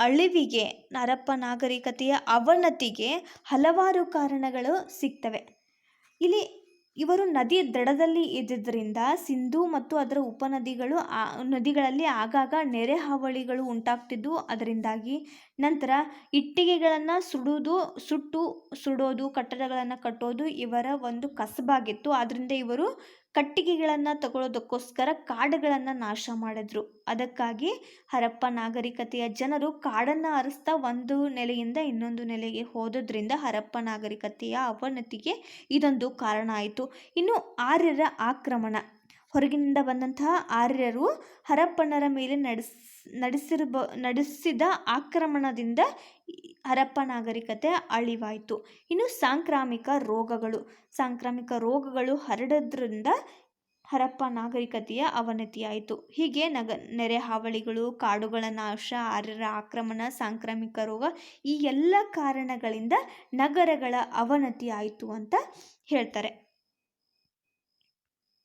ಅಳಿವಿಗೆ, ಹರಪ್ಪ ನಾಗರಿಕತೆಯ ಅವನತಿಗೆ ಹಲವಾರು ಕಾರಣಗಳು ಸಿಗ್ತವೆ. ಇಲ್ಲಿ ಇವರು ನದಿ ದಡದಲ್ಲಿ ಇದ್ದಿದ್ದರಿಂದ ಸಿಂಧೂ ಮತ್ತು ಅದರ ನದಿಗಳಲ್ಲಿ ಆಗಾಗ ನೆರೆ ಹಾವಳಿಗಳು ಉಂಟಾಗ್ತಿದ್ವು. ಅದರಿಂದಾಗಿ ನಂತರ ಇಟ್ಟಿಗೆಗಳನ್ನು ಸುಡೋದು, ಕಟ್ಟಡಗಳನ್ನು ಕಟ್ಟೋದು ಇವರ ಒಂದು ಕಸಬಾಗಿತ್ತು. ಆದ್ದರಿಂದ ಇವರು ಕಟ್ಟಿಗೆಗಳನ್ನು ತಗೊಳ್ಳೋದಕ್ಕೋಸ್ಕರ ಕಾಡುಗಳನ್ನು ನಾಶ ಮಾಡಿದ್ರು. ಅದಕ್ಕಾಗಿ ಹರಪ್ಪ ನಾಗರಿಕತೆಯ ಜನರು ಕಾಡನ್ನು ಅರಸ್ತಾ ಒಂದು ನೆಲೆಯಿಂದ ಇನ್ನೊಂದು ನೆಲೆಗೆ ಹೋದದ್ರಿಂದ ಹರಪ್ಪ ನಾಗರಿಕತೆಯ ಅವನತಿಗೆ ಇದೊಂದು ಕಾರಣ ಆಯಿತು. ಇನ್ನು ಆರ್ಯರ ಆಕ್ರಮಣ, ಹೊರಗಿನಿಂದ ಬಂದಂತಹ ಆರ್ಯರು ಹರಪ್ಪನರ ಮೇಲೆ ನಡೆಸಿದ ಆಕ್ರಮಣದಿಂದ ಹರಪ್ಪ ನಾಗರಿಕತೆ ಅಳಿವಾಯಿತು. ಇನ್ನು ಸಾಂಕ್ರಾಮಿಕ ರೋಗಗಳು ಹರಡೋದ್ರಿಂದ ಹರಪ್ಪ ನಾಗರಿಕತೆಯ ಅವನತಿಯಾಯಿತು. ಹೀಗೆ ನೆರೆ ಹಾವಳಿಗಳು, ಕಾಡುಗಳ ನಾಶ, ಆರ್ಯರ ಆಕ್ರಮಣ, ಸಾಂಕ್ರಾಮಿಕ ರೋಗ ಈ ಎಲ್ಲ ಕಾರಣಗಳಿಂದ ನಗರಗಳ ಅವನತಿ ಆಯಿತು ಅಂತ ಹೇಳ್ತಾರೆ.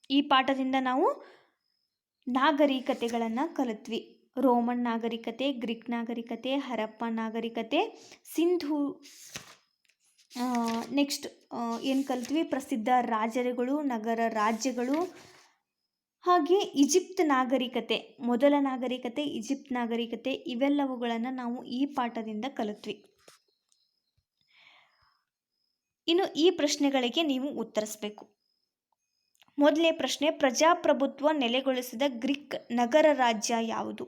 ಈ ಪಾಠದಿಂದ ನಾವು ನಾಗರಿಕತೆಗಳನ್ನು ಕಲಿತ್ವಿ. ರೋಮನ್ ನಾಗರಿಕತೆ, ಗ್ರೀಕ್ ನಾಗರಿಕತೆ, ಹರಪ್ಪ ನಾಗರಿಕತೆ, ಸಿಂಧೂ. ನೆಕ್ಸ್ಟ್ ಏನು ಕಲಿತ್ವಿ? ಪ್ರಸಿದ್ಧ ರಾಜರುಗಳು, ನಗರ ರಾಜ್ಯಗಳು, ಹಾಗೆ ಈಜಿಪ್ಟ್ ನಾಗರಿಕತೆ, ಮೊದಲ ನಾಗರಿಕತೆ, ಈಜಿಪ್ಟ್ ನಾಗರಿಕತೆ ಇವೆಲ್ಲವುಗಳನ್ನು ನಾವು ಈ ಪಾಠದಿಂದ ಕಲಿತ್ವಿ. ಇನ್ನು ಈ ಪ್ರಶ್ನೆಗಳಿಗೆ ನೀವು ಉತ್ತರಿಸಬೇಕು. ಮೊದಲನೇ ಪ್ರಶ್ನೆ, ಪ್ರಜಾಪ್ರಭುತ್ವ ನೆಲೆಗೊಳಿಸಿದ ಗ್ರೀಕ್ ನಗರ ರಾಜ್ಯ ಯಾವುದು?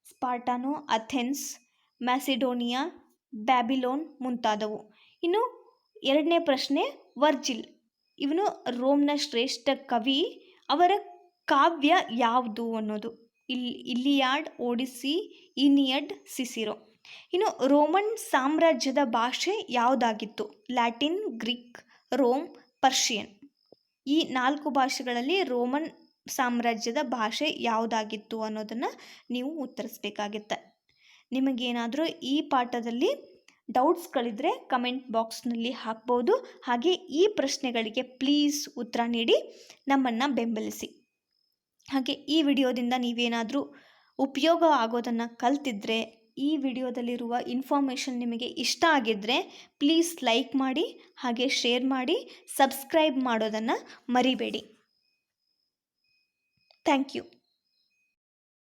ಸ್ಪಾರ್ಟಾನೋ, ಅಥೆನ್ಸ್, ಮ್ಯಾಸಿಡೋನಿಯಾ, ಬ್ಯಾಬಿಲೋನ್ ಮುಂತಾದವು. ಇನ್ನು ಎರಡನೇ ಪ್ರಶ್ನೆ, ವರ್ಜಿಲ್ ಇವನು ರೋಮ್ನ ಶ್ರೇಷ್ಠ ಕವಿ, ಅವರ ಕಾವ್ಯ ಯಾವುದು ಅನ್ನೋದು. ಇಲಿಯಾಡ್, ಓಡಿಸ್ಸಿ, ಈನಿಯಡ್, ಸಿಸಿರೋ. ಇನ್ನು ರೋಮನ್ ಸಾಮ್ರಾಜ್ಯದ ಭಾಷೆ ಯಾವುದಾಗಿತ್ತು? Latin, Greek, Rome, Persian. ಈ 4 ಭಾಷೆಗಳಲ್ಲಿ ರೋಮನ್ ಸಾಮ್ರಾಜ್ಯದ ಭಾಷೆ ಯಾವುದಾಗಿತ್ತು ಅನ್ನೋದನ್ನು ನೀವು ಉತ್ತರಿಸಬೇಕಾಗುತ್ತೆ. ನಿಮಗೇನಾದರೂ ಈ ಪಾಠದಲ್ಲಿ ಡೌಟ್ಸ್ಗಳಿದ್ರೆ ಕಮೆಂಟ್ ಬಾಕ್ಸ್ನಲ್ಲಿ ಹಾಕ್ಬೋದು. ಹಾಗೆ ಈ ಪ್ರಶ್ನೆಗಳಿಗೆ ಪ್ಲೀಸ್ ಉತ್ತರ ನೀಡಿ ನಮ್ಮನ್ನು ಬೆಂಬಲಿಸಿ. ಹಾಗೆ ಈ ವಿಡಿಯೋದಿಂದ ನೀವೇನಾದರೂ ಉಪಯೋಗ ಆಗೋದನ್ನು ಕಲ್ತಿದ್ರೆ ಈ ವಿಡಿಯೋದಲ್ಲಿರುವ ಇನ್ಫಾರ್ಮೇಷನ್ ನಿಮಗೆ ಇಷ್ಟ ಆಗಿದ್ದರೆ ಪ್ಲೀಸ್ ಲೈಕ್ ಮಾಡಿ, ಹಾಗೆ ಶೇರ್ ಮಾಡಿ, ಸಬ್ಸ್ಕ್ರೈಬ್ ಮಾಡೋದನ್ನು ಮರಿಬೇಡಿ. Thank you.